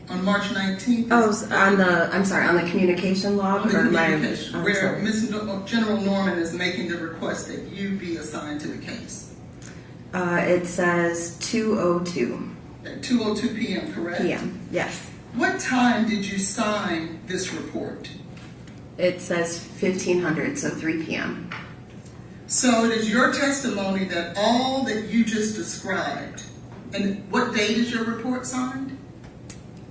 On March 19th? Oh, on the communication log? On the or communication, I'm where sorry. General Norman is making the request that you be assigned to the case. It says 2:02 At 2:02 p.m., correct? p.m. Yes. What time did you sign this report? It says 1500, so 3 p.m. So it is your testimony that all that you just described, and what date is your report signed?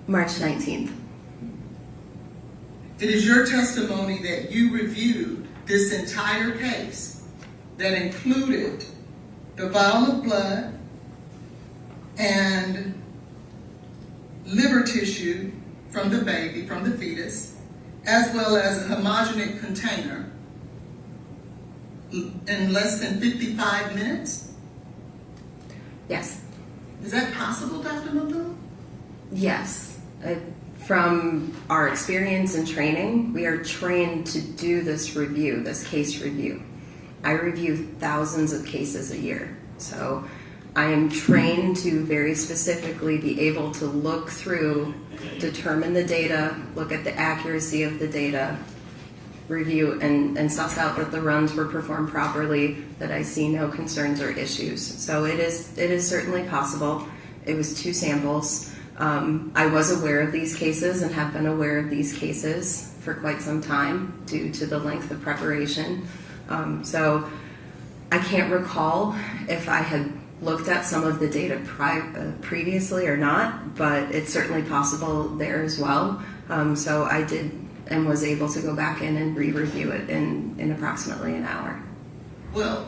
March 19th. It is your testimony that you reviewed this entire case that included the vial of blood and liver tissue from the baby, from the fetus, as well as a homogeneous container in less than 55 minutes? Yes. Is that possible, Dr. Malone? Yes. From our experience and training, we are trained to do this review, this case review. I review thousands of cases a year. So I am trained to very specifically be able to look through, determine the data, look at the accuracy of the data, review and suss out that the runs were performed properly, that I see no concerns or issues. So it is certainly possible. It was 2 samples. I was aware of these cases and have been aware of these cases for quite some time due to the length of preparation. So I can't recall if I had looked at some of the data previously or not, but it's certainly possible there as well. So I did and was able to go back in and re-review it in approximately an hour. Well,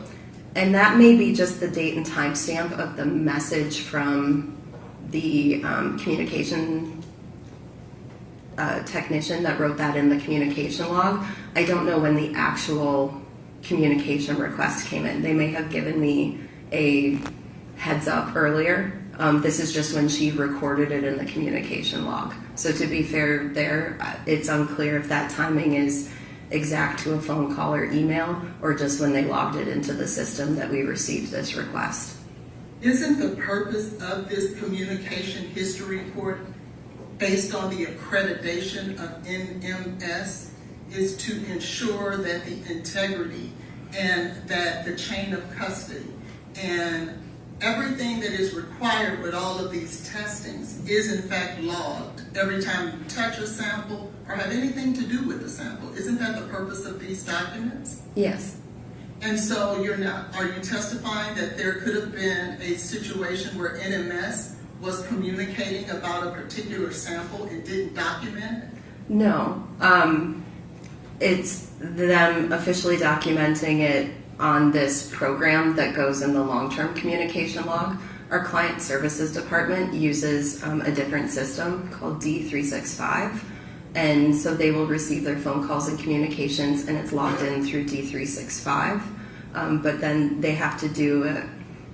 And that may be just the date and time stamp of the message from the communication technician that wrote that in the communication log. I don't know when the actual communication request came in. They may have given me a heads up earlier. This is just when she recorded it in the communication log. So to be fair there, it's unclear if that timing is exact to a phone call or email, or just when they logged it into the system that we received this request. isn't the purpose of this communication history report based on the accreditation of NMS is to ensure that the integrity and that the chain of custody and everything that is required with all of these testings is in fact logged every time you touch a sample or have anything to do with the sample? Isn't that the purpose of these documents? Yes. And so are you testifying that there could have been a situation where NMS was communicating about a particular sample and didn't document it? No. It's them officially documenting it on this program that goes in the long-term communication log. Our client services department uses a different system called D365. And so they will receive their phone calls and communications, and it's logged in through D365. But then they have to do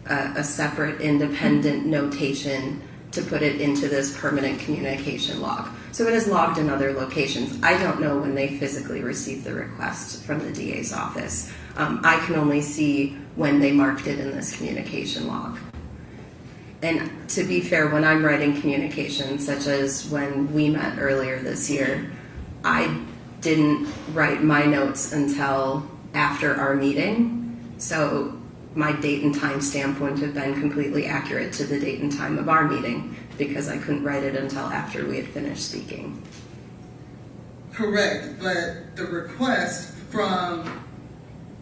a separate independent notation to put it into this permanent communication log. So it is logged in other locations. I don't know when they physically received the request from the DA's office. I can only see when they marked it in this communication log. And to be fair, when I'm writing communications, such as when we met earlier this year, I didn't write my notes until after our meeting. So my date and time stamp wouldn't have been completely accurate to the date and time of our meeting because I couldn't write it until after we had finished speaking. Correct, but the request from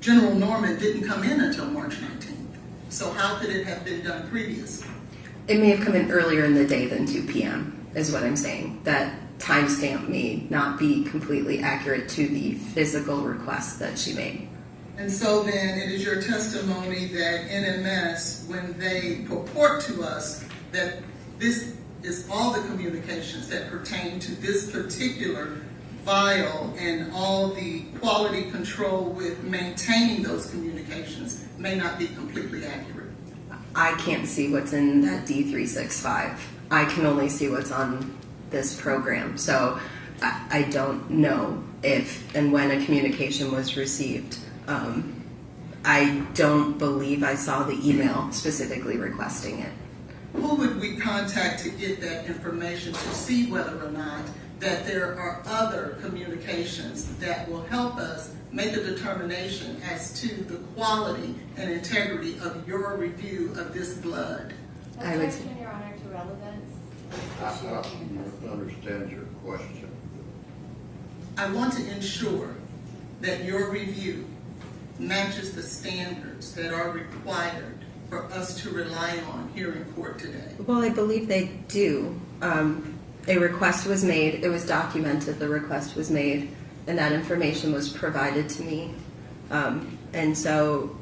General Norman didn't come in until March 19th. So how could it have been done previously? It may have come in earlier in the day than 2 p.m. is what I'm saying. That timestamp may not be completely accurate to the physical request that she made. And so then it is your testimony that NMS, when they purport to us that this is all the communications that pertain to this particular vial and all the quality control with maintaining those communications may not be completely accurate. I can't see what's in that D365. I can only see what's on this program. So I don't know if and when a communication was received. I don't believe I saw the email specifically requesting it. Who would we contact to get that information to see whether or not that there are other communications that will help us make a determination as to the quality and integrity of your review of this blood? I would- Objection, Your Honor, to relevance. I don't understand your question. I want to ensure that your review matches the standards that are required for us to rely on here in court today. Well, I believe they do. A request was made, it was documented, the request was made, and that information was provided to me. And so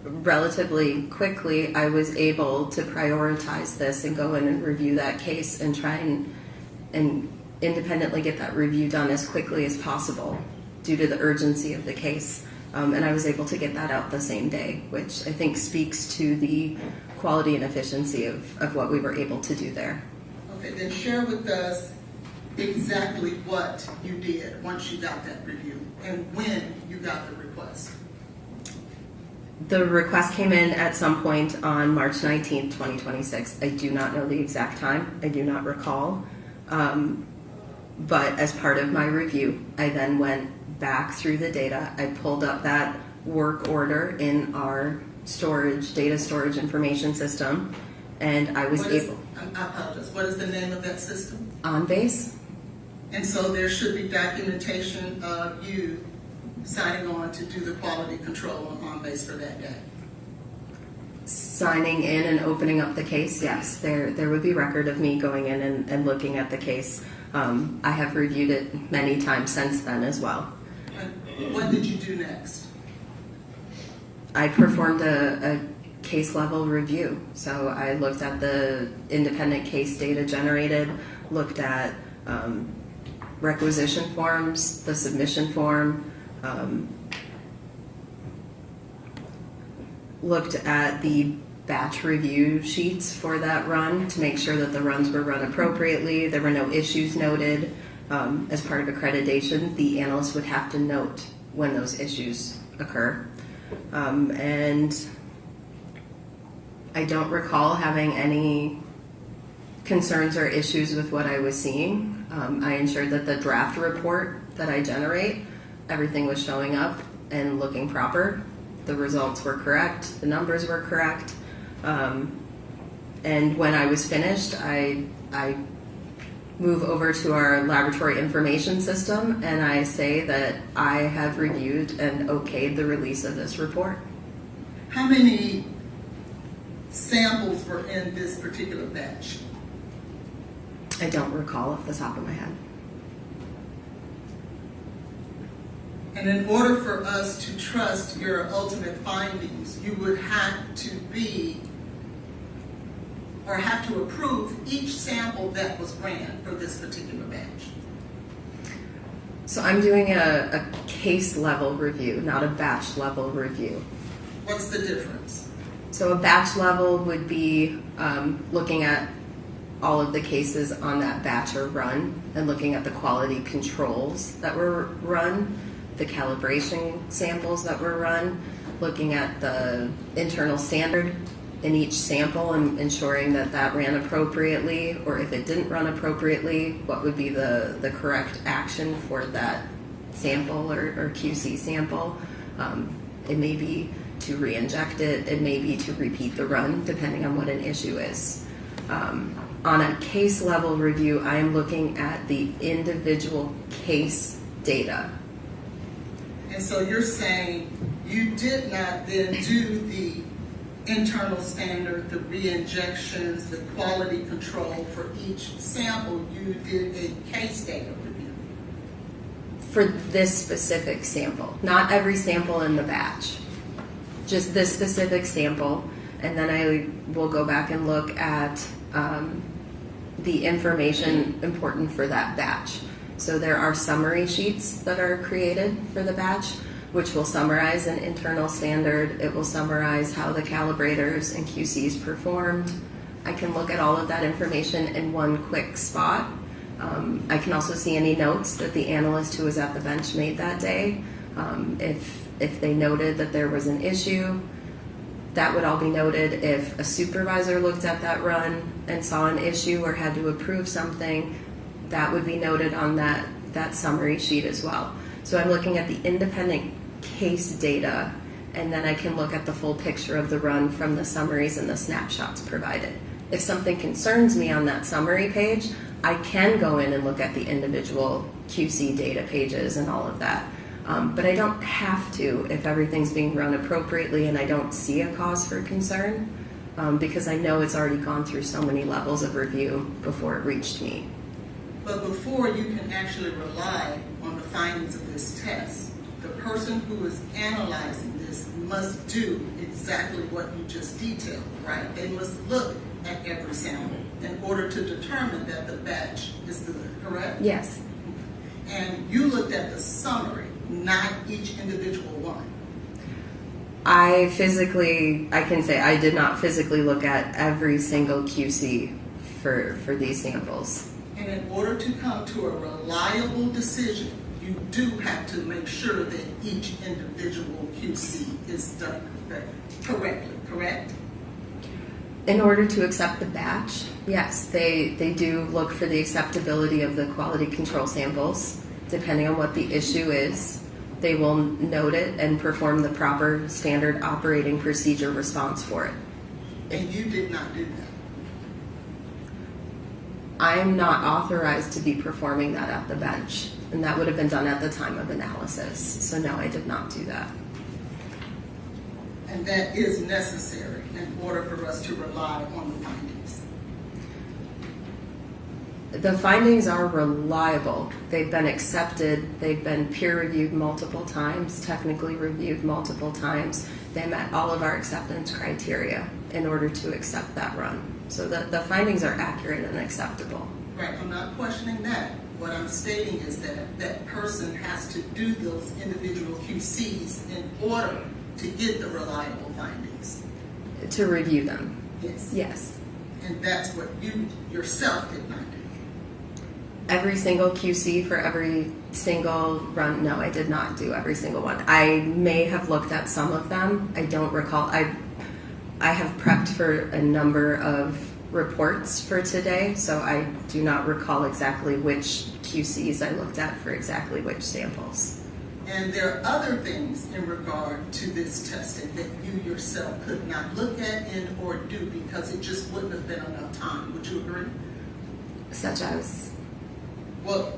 relatively quickly, I was able to prioritize this and go in and review that case and try and independently get that review done as quickly as possible due to the urgency of the case. And I was able to get that out the same day, which I think speaks to the quality and efficiency of what we were able to do there. Okay, then share with us exactly what you did once you got that review and when you got the request. The request came in at some point on March 19th, 2026. I do not know the exact time. I do not recall. But as part of my review, I then went back through the data. I pulled up that work order in our data storage information system, and I was able. I apologize. What is the name of that system? OnBase. And so there should be documentation of you signing on to do the quality control on OnBase for that day. Signing in and opening up the case, yes, there would be record of me going in and looking at the case. I have reviewed it many times since then as well. And what did you do next? I performed a case level review. So I looked at the independent case data generated, looked at requisition forms, the submission form, looked at the batch review sheets for that run to make sure that the runs were run appropriately. There were no issues noted. As part of accreditation, the analyst would have to note when those issues occur. And I don't recall having any concerns or issues with what I was seeing. I ensured that the draft report that I generate, everything was showing up and looking proper. The results were correct, the numbers were correct. And when I was finished, I move over to our laboratory information system and I say that I have reviewed and okayed the release of this report. How many samples were in this particular batch? I don't recall off the top of my head. And in order for us to trust your ultimate findings, you would have to have to approve each sample that was ran for this particular batch. So I'm doing a case level review, not a batch level review. What's the difference? So a batch level would be looking at all of the cases on that batch or run and looking at the quality controls that were run, the calibration samples that were run, looking at the internal standard in each sample and ensuring that that ran appropriately, or if it didn't run appropriately, what would be the correct action for that sample or QC sample. It may be to re-inject it, it may be to repeat the run, depending on what an issue is. On a case level review, I am looking at the individual case data. And so you're saying you did not then do the internal standard, the re-injections, the quality control for each sample. You did a case data review. For this specific sample, not every sample in the batch, just this specific sample, and then I will go back and look at the information important for that batch. So there are summary sheets that are created for the batch, which will summarize an internal standard. It will summarize how the calibrators and QCs performed. I can look at all of that information in one quick spot. I can also see any notes that the analyst who was at the bench made that day. If they noted that there was an issue, that would all be noted. If a supervisor looked at that run and saw an issue or had to approve something, that would be noted on that summary sheet as well. So I'm looking at the independent case data, and then I can look at the full picture of the run from the summaries and the snapshots provided. If something concerns me on that summary page, I can go in and look at the individual QC data pages and all of that. But I don't have to if everything's being run appropriately and I don't see a cause for concern, because I know it's already gone through so many levels of review before it reached me. But before you can actually rely on the findings of this test, the person who is analyzing this must do exactly what you just detailed, right? They must look at every sample in order to determine that the batch is good, correct? Yes. And you looked at the summary, not each individual one. I can say I did not physically look at every single QC for these samples. And in order to come to a reliable decision, you do have to make sure that each individual QC is done correctly, correct? In order to accept the batch, yes, they do look for the acceptability of the quality control samples, depending on what the issue is. They will note it and perform the proper standard operating procedure response for it. And you did not do that. I'm not authorized to be performing that at the bench, and that would have been done at the time of analysis. So no, I did not do that. And that is necessary in order for us to rely on the findings. The findings are reliable. They've been accepted. They've been peer-reviewed multiple times, technically reviewed multiple times. They met all of our acceptance criteria in order to accept that run. So the findings are accurate and acceptable. Right, I'm not questioning that. What I'm stating is that that person has to do those individual QCs in order to get the reliable findings. To review them. Yes. Yes. And that's what you yourself did not do. Every single QC for every single run, no, I did not do every single one. I may have looked at some of them. I don't recall. I have prepped for a number of reports for today, so I do not recall exactly which QCs I looked at for exactly which samples. And there are other things in regard to this testing that you yourself could not look at and or do because it just wouldn't have been enough time. Would you agree? Such as? Well,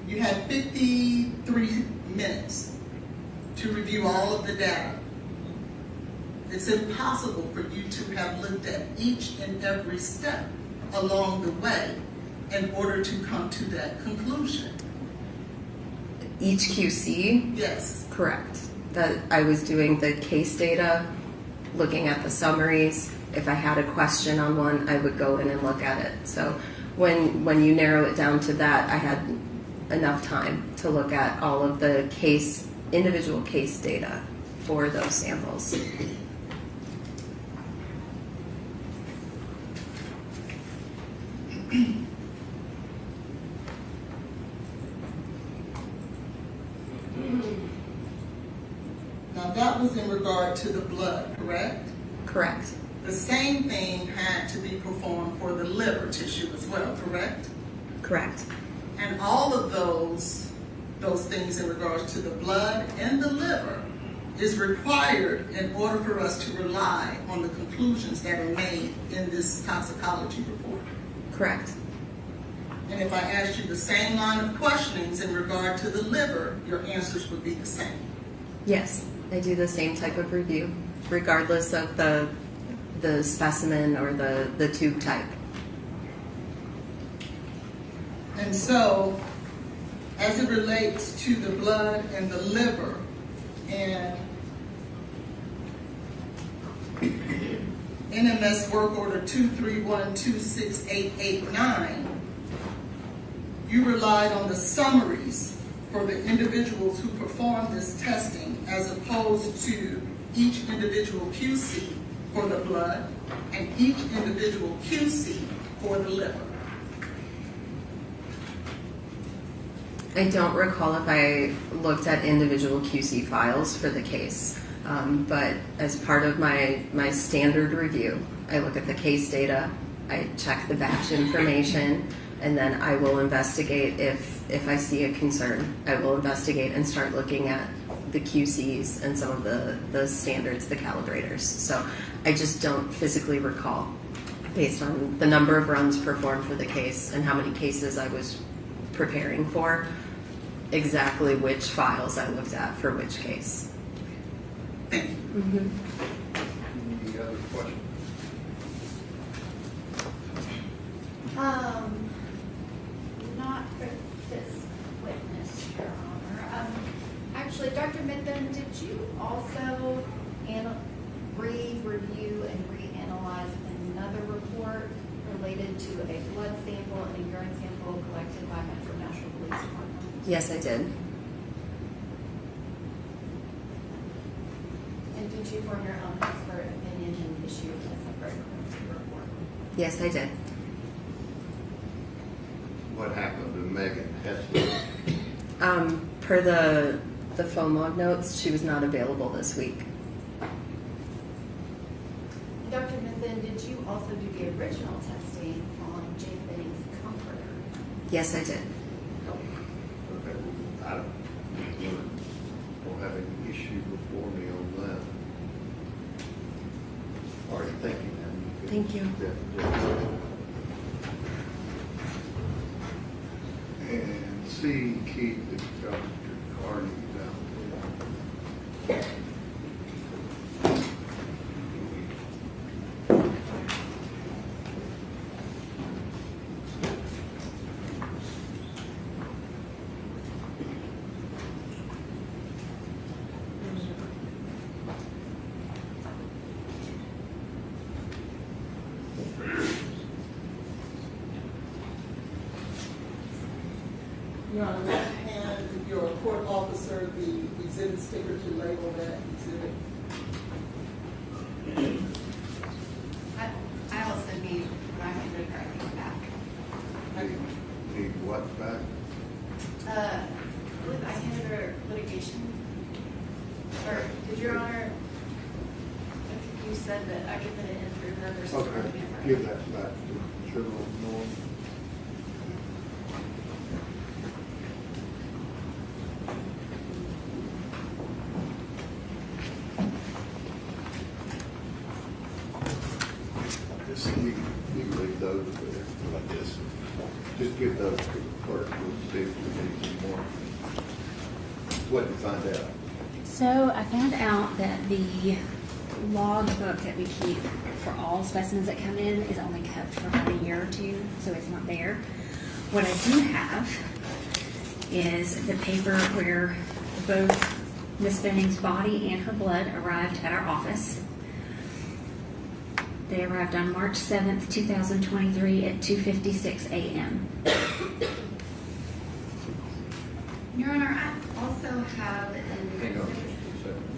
you had 53 minutes to review all of the data. It's impossible for you to have looked at each and every step along the way in order to come to that conclusion. Each QC? Yes. Correct. That I was doing the case data, looking at the summaries. If I had a question on one, I would go in and look at it. So when you narrow it down to that, I had enough time to look at all of the individual case data for those samples. Now that was in regard to the blood, correct? Correct. The same thing had to be performed for the liver tissue as well, correct? Correct. And all of those things in regards to the blood and the liver is required in order for us to rely on the conclusions that are made in this toxicology report. Correct. And if I asked you the same line of questionings in regard to the liver, your answers would be the same. Yes, I do the same type of review, regardless of the specimen or the tube type. And so, as it relates to the blood and the liver, and NMS work order 231268889, you relied on the summaries for the individuals who performed this testing as opposed to each individual QC for the blood and each individual QC for the liver. I don't recall if I looked at individual QC files for the case, but as part of my standard review, I look at the case data, I check the batch information, and then I will investigate if I see a concern. I will investigate and start looking at the QCs and some of the standards, the calibrators. So I just don't physically recall, based on the number of runs performed for the case and how many cases I was preparing for, exactly which files I looked at for which case. Thank you. Mm-hmm. Any other questions? Not for this witness, Your Honor. Actually, Dr. Mitten, did you also re-review and reanalyze another report related to a blood sample and a urine sample collected by Metro Nashville Police Department? Yes, I did. And did you form your own expert opinion and issue a separate report? Yes, I did. What happened to Megan Hester? Per the phone log notes, she was not available this week. Dr. Mitten, did you also do the original testing on Jade Benning's comforter? Yes, I did. Okay, I don't, don't have any issue before me on that. All right, thank you, ma'am. Thank you. And see, keep the Dr. Carney out there. Your Honor, may I hand your court officer the exhibit sticker to label that exhibit? I also need what I'm going to back. Need what back? I handed her litigation. Or did Your Honor, I think you said that I could put it in through her versus Okay, running it for her. give that back to General Norm. Just you can leave those there like this. Just give those to the clerk, we'll see if we need some more. What did you find out? So I found out that the logbook that we keep for all specimens that come in is only kept for about a year or two, so it's not there. What I do have is the paper where both Miss Benning's body and her blood arrived at our office. They arrived on March 7th, 2023 at 2:56 a.m. Your Honor, I also have Hang on an just a second.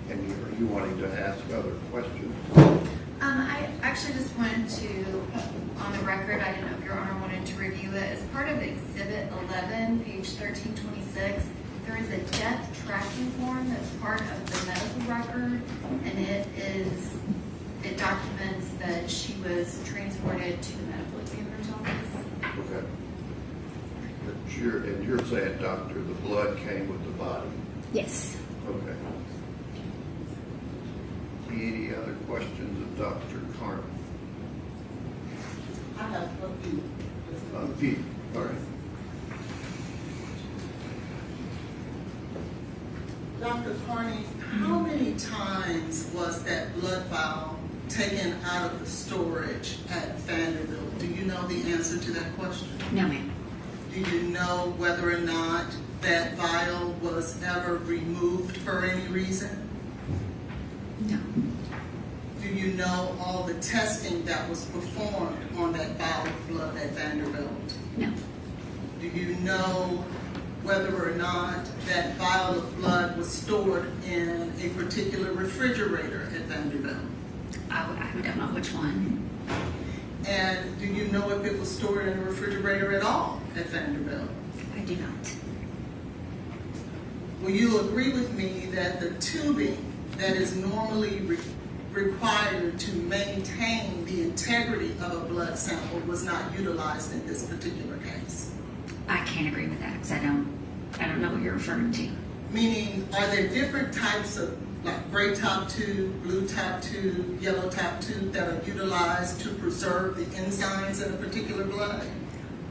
And are you wanting to ask other questions? I actually just wanted to put on the record, I didn't know if Your Honor wanted to review it. As part of Exhibit 11, page 1326, there is a death tracking form that's part of the medical record, and it documents that she was transported to the medical examiner's office. Okay. And you're saying, doctor, the blood came with the body? Yes. Okay. Any other questions of Dr. Carney? I have a few. Pete, all right. Dr. Carney, How many times was that blood vial taken out of the storage at Vanderbilt? Do you know the answer to that question? No, ma'am. Do you know whether or not that vial was ever removed for any reason? No. Do you know all the testing that was performed on that vial of blood at Vanderbilt? No. Do you know whether or not that vial of blood was stored in a particular refrigerator at Vanderbilt? I don't know which one. And do you know if it was stored in a refrigerator at all at Vanderbilt? I do not. Will you agree with me that the tubing that is normally required to maintain the integrity of a blood sample was not utilized in this particular case? I can't agree with that because I don't know what you're referring to. Meaning, are there different types of, like gray top tube, blue top tube, yellow top tube that are utilized to preserve the enzymes in a particular blood?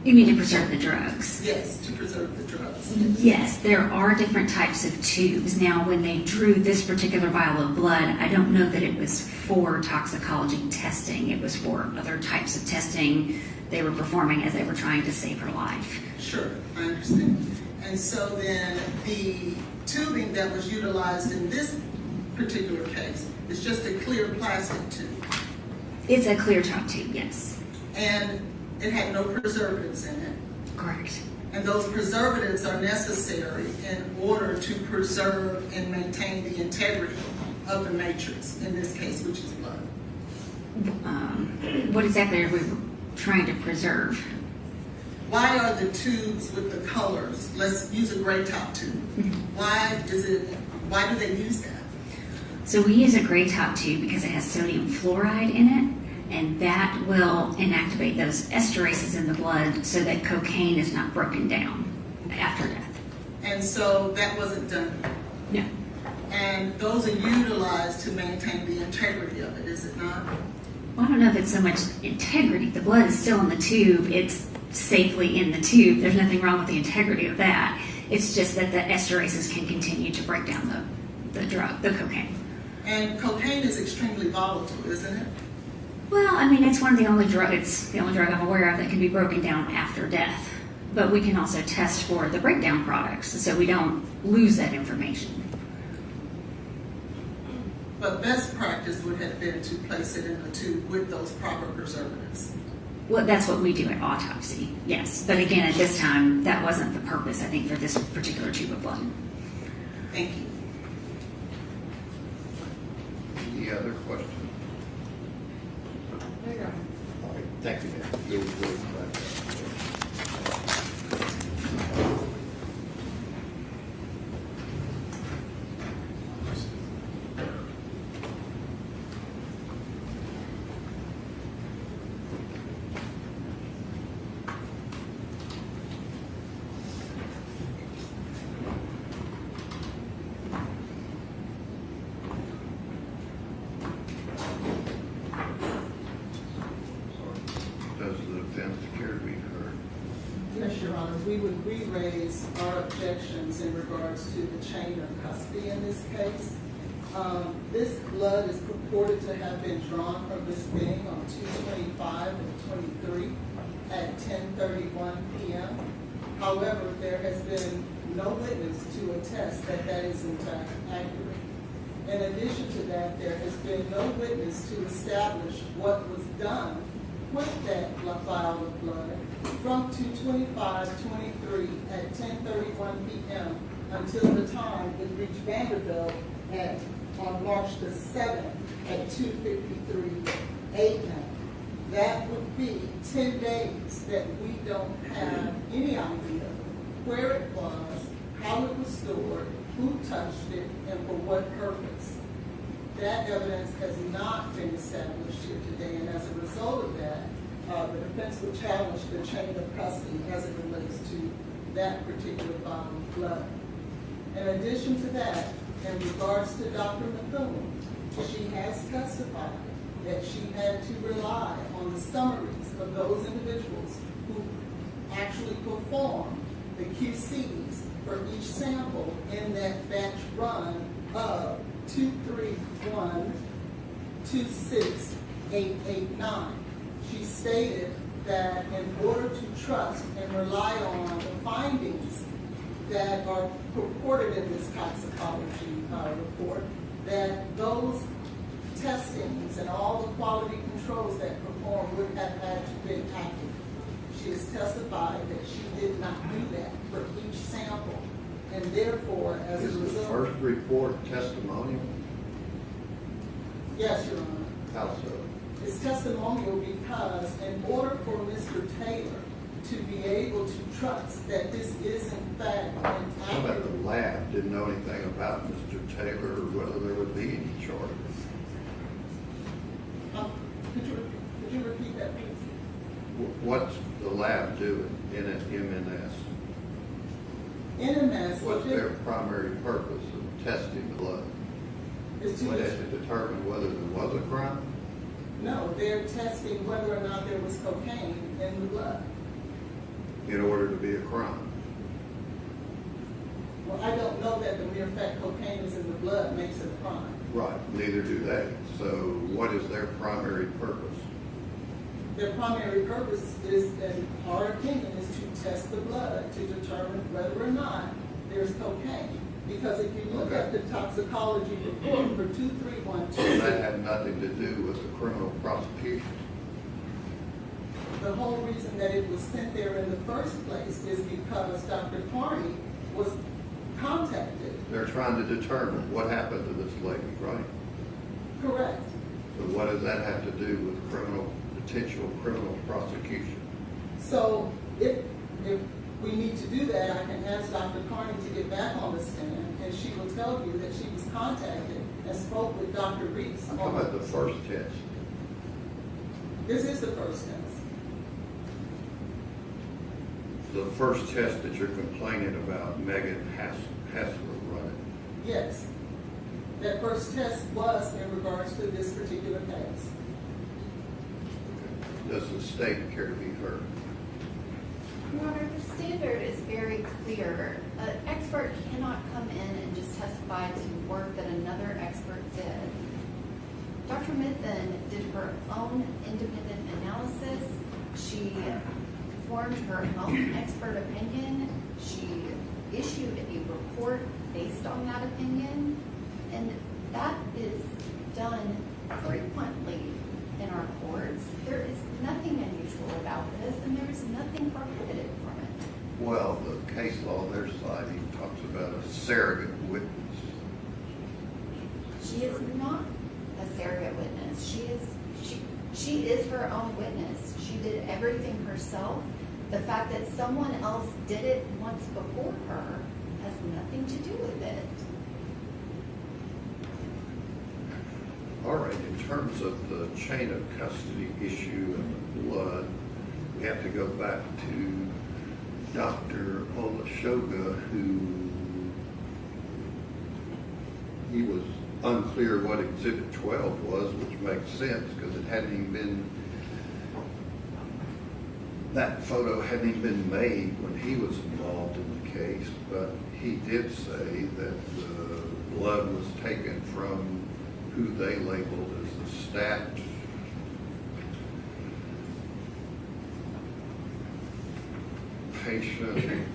You mean to preserve the drugs? Yes, to preserve the drugs. Yes, there are different types of tubes. Now, when they drew this particular vial of blood, I don't know that it was for toxicology testing. It was for other types of testing they were performing as they were trying to save her life. Sure, I understand. And so then the tubing that was utilized in this particular case is just a clear plastic tube. It's a clear top tube, yes. And it had no preservatives in it. Correct. And those preservatives are necessary in order to preserve and maintain the integrity of the matrix, in this case, which is blood? What exactly are we trying to preserve? Why are the tubes with the colors, let's use a gray top tube. Why do they use that? So we use a gray top tube because it has sodium fluoride in it, and that will inactivate those esterases in the blood so that cocaine is not broken down after death. And so that wasn't done. No. And those are utilized to maintain the integrity of it, is it not? Well, I don't know if it's so much integrity. The blood is still in the tube. It's safely in the tube. There's nothing wrong with the integrity of that. It's just that the esterases can continue to break down the drug, the cocaine. And cocaine is extremely volatile, isn't it? Well, I mean, it's one of the only drugs, it's the only drug I'm aware of that can be broken down after death. But we can also test for the breakdown products so we don't lose that information. But best practice would have been to place it in a tube with those proper preservatives. Well, that's what we do at autopsy, yes. But again, at this time, that wasn't the purpose, I think, for this particular tube of blood. Thank you. Any other questions? All right, thank you, ma'am. You'll go back. Does the defense care to be heard? Yes, Your Honor, we would re-raise our objections in regards to the chain of custody in this case. This blood is purported to have been drawn from Ms. Benning on 2/25 and 23 at 10:31 p.m. However, there has been no witness to attest that that is in fact accurate. In addition to that, there has been no witness to establish what was done with that vial of blood from 2/25/23 at 10:31 p.m. until the time it reached Vanderbilt on March the 7th at 2:53 a.m. That would be 10 days that we don't have any idea where it was, how it was stored, who touched it, and for what purpose. That evidence has not been established here today, and as a result of that, the defense would challenge the chain of custody as it relates to that particular vial of blood. In addition to that, in regards to Dr. Methuen, she has testified that she had to rely on the summaries of those individuals who actually performed the QCs for each sample in that batch run of 231 26889. She stated that in order to trust and rely on the findings that are purported in this toxicology report, that those testings and all the quality controls that performed would have had to be accurate. She has testified that she did not do that for each sample, and therefore, as a Is the result. first report testimonial? Yes, Your Honor. How so? It's testimonial because in order for Mr. Taylor to be able to trust that this is in fact an How about accurate. the lab didn't know anything about Mr. Taylor or whether there would be any charges? Could you repeat that, please? What's the lab doing in an MNS? NMS, What's their primary purpose of testing blood? is Was to, it to determine whether there was a crime? no, they're testing whether or not there was cocaine in the blood. In order to be a crime? Well, I don't know that the mere fact cocaine is in the blood makes it a crime. Right, neither do they. So what is their primary purpose? Their primary purpose is, in our opinion, is to test the blood to determine whether or not there's cocaine. Because if you look at the toxicology report for 23126, That had nothing to do with the criminal prosecution. the whole reason that it was sent there in the first place is because Dr. Carney was contacted. They're trying to determine what happened to this lady, right? Correct. So what does that have to do with potential criminal prosecution? So if we need to do that, I can ask Dr. Carney to get back on the stand, and she will tell you that she was contacted and spoke with Dr. Reese. I'm talking about the first test. This is the first test. The first test that you're complaining about Megan Hassler running. Yes. That first test was in regards to this particular case. Does the state care to be heard? Your Honor, the standard is very clear. An expert cannot come in and just testify to work that another expert did. Dr. Mithen did her own independent analysis. She formed her own expert opinion. She issued a report based on that opinion. And that is done frequently in our courts. There is nothing unusual about this, and there is nothing prohibited from it. Well, the case law on their side even talks about a surrogate witness. She is not a surrogate witness. She is her own witness. She did everything herself. The fact that someone else did it once before her has nothing to do with it. All right, in terms of the chain of custody issue and the blood, we have to go back to Dr. Olashoga, who he was unclear what Exhibit 12 was, which makes sense because it hadn't even been, that photo hadn't even been made when he was involved in the case, but he did say that the blood was taken from who they labeled as the stat patient.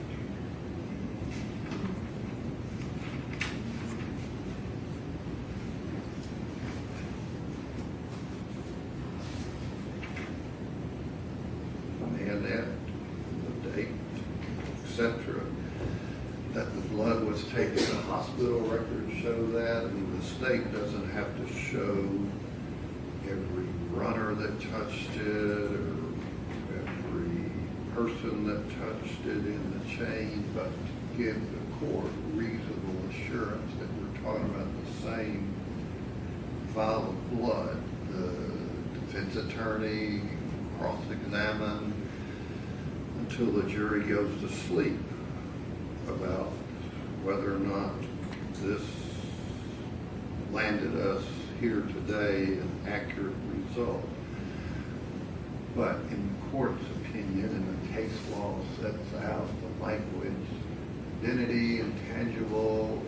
And that, the date, etc. That the blood was taken. The hospital records show that, and the state doesn't have to show every runner that touched it or every person that touched it in the chain, but to give the court reasonable assurance that we're talking about the same vial of blood. The defense attorney cross-examine until the jury goes to sleep about whether or not this landed us here today an accurate result. But in the court's opinion, and the case law sets out the language, identity, intangible,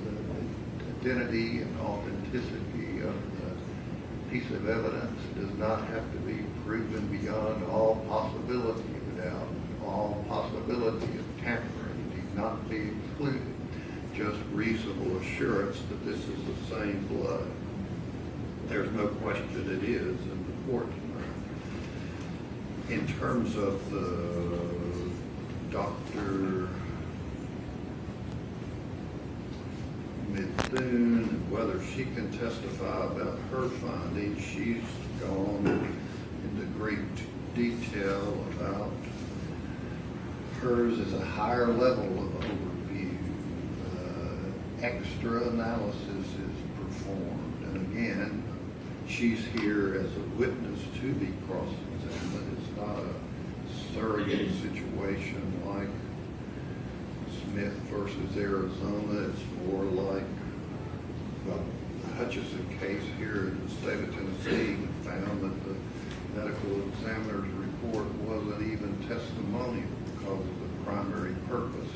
the identity and authenticity of the piece of evidence does not have to be proven beyond all possibility of doubt. All possibility of tampering need not be included. Just reasonable assurance that this is the same blood. There's no question it is in the court's mind. In terms of the Dr. Mithun and whether she can testify about her findings, she's gone into great detail about hers is a higher level of overview. Extra analysis is performed. And again, she's here as a witness to be cross-examined. It's not a surrogate situation like Smith versus Arizona. It's more like the Hutchison case here in the state of Tennessee found that the medical examiner's report wasn't even testimonial because of the primary purpose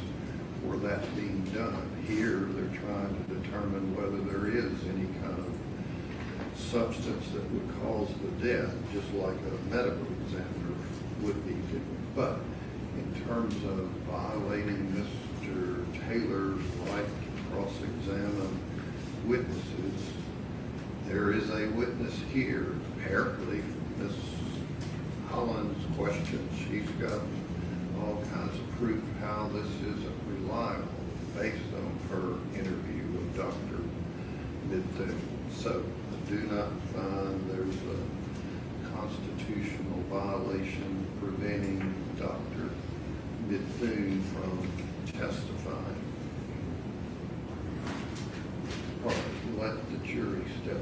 for that being done. Here, they're trying to determine whether there is any kind of substance that would cause the death, just like a medical examiner would be doing. But in terms of violating Mr. Taylor's right to cross-examine witnesses, there is a witness here. Apparently, Ms. Holland's question, she's got all kinds of proof how this isn't reliable based on her interview with Dr. Mid-Thune. So I do not find there's a constitutional violation preventing Dr. Mid-Thune from testifying. All right, let the jury step down.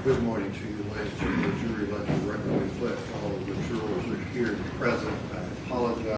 Good morning to you, ladies and gentlemen. The jury, let the record reflect all of the jurors are here present. I apologize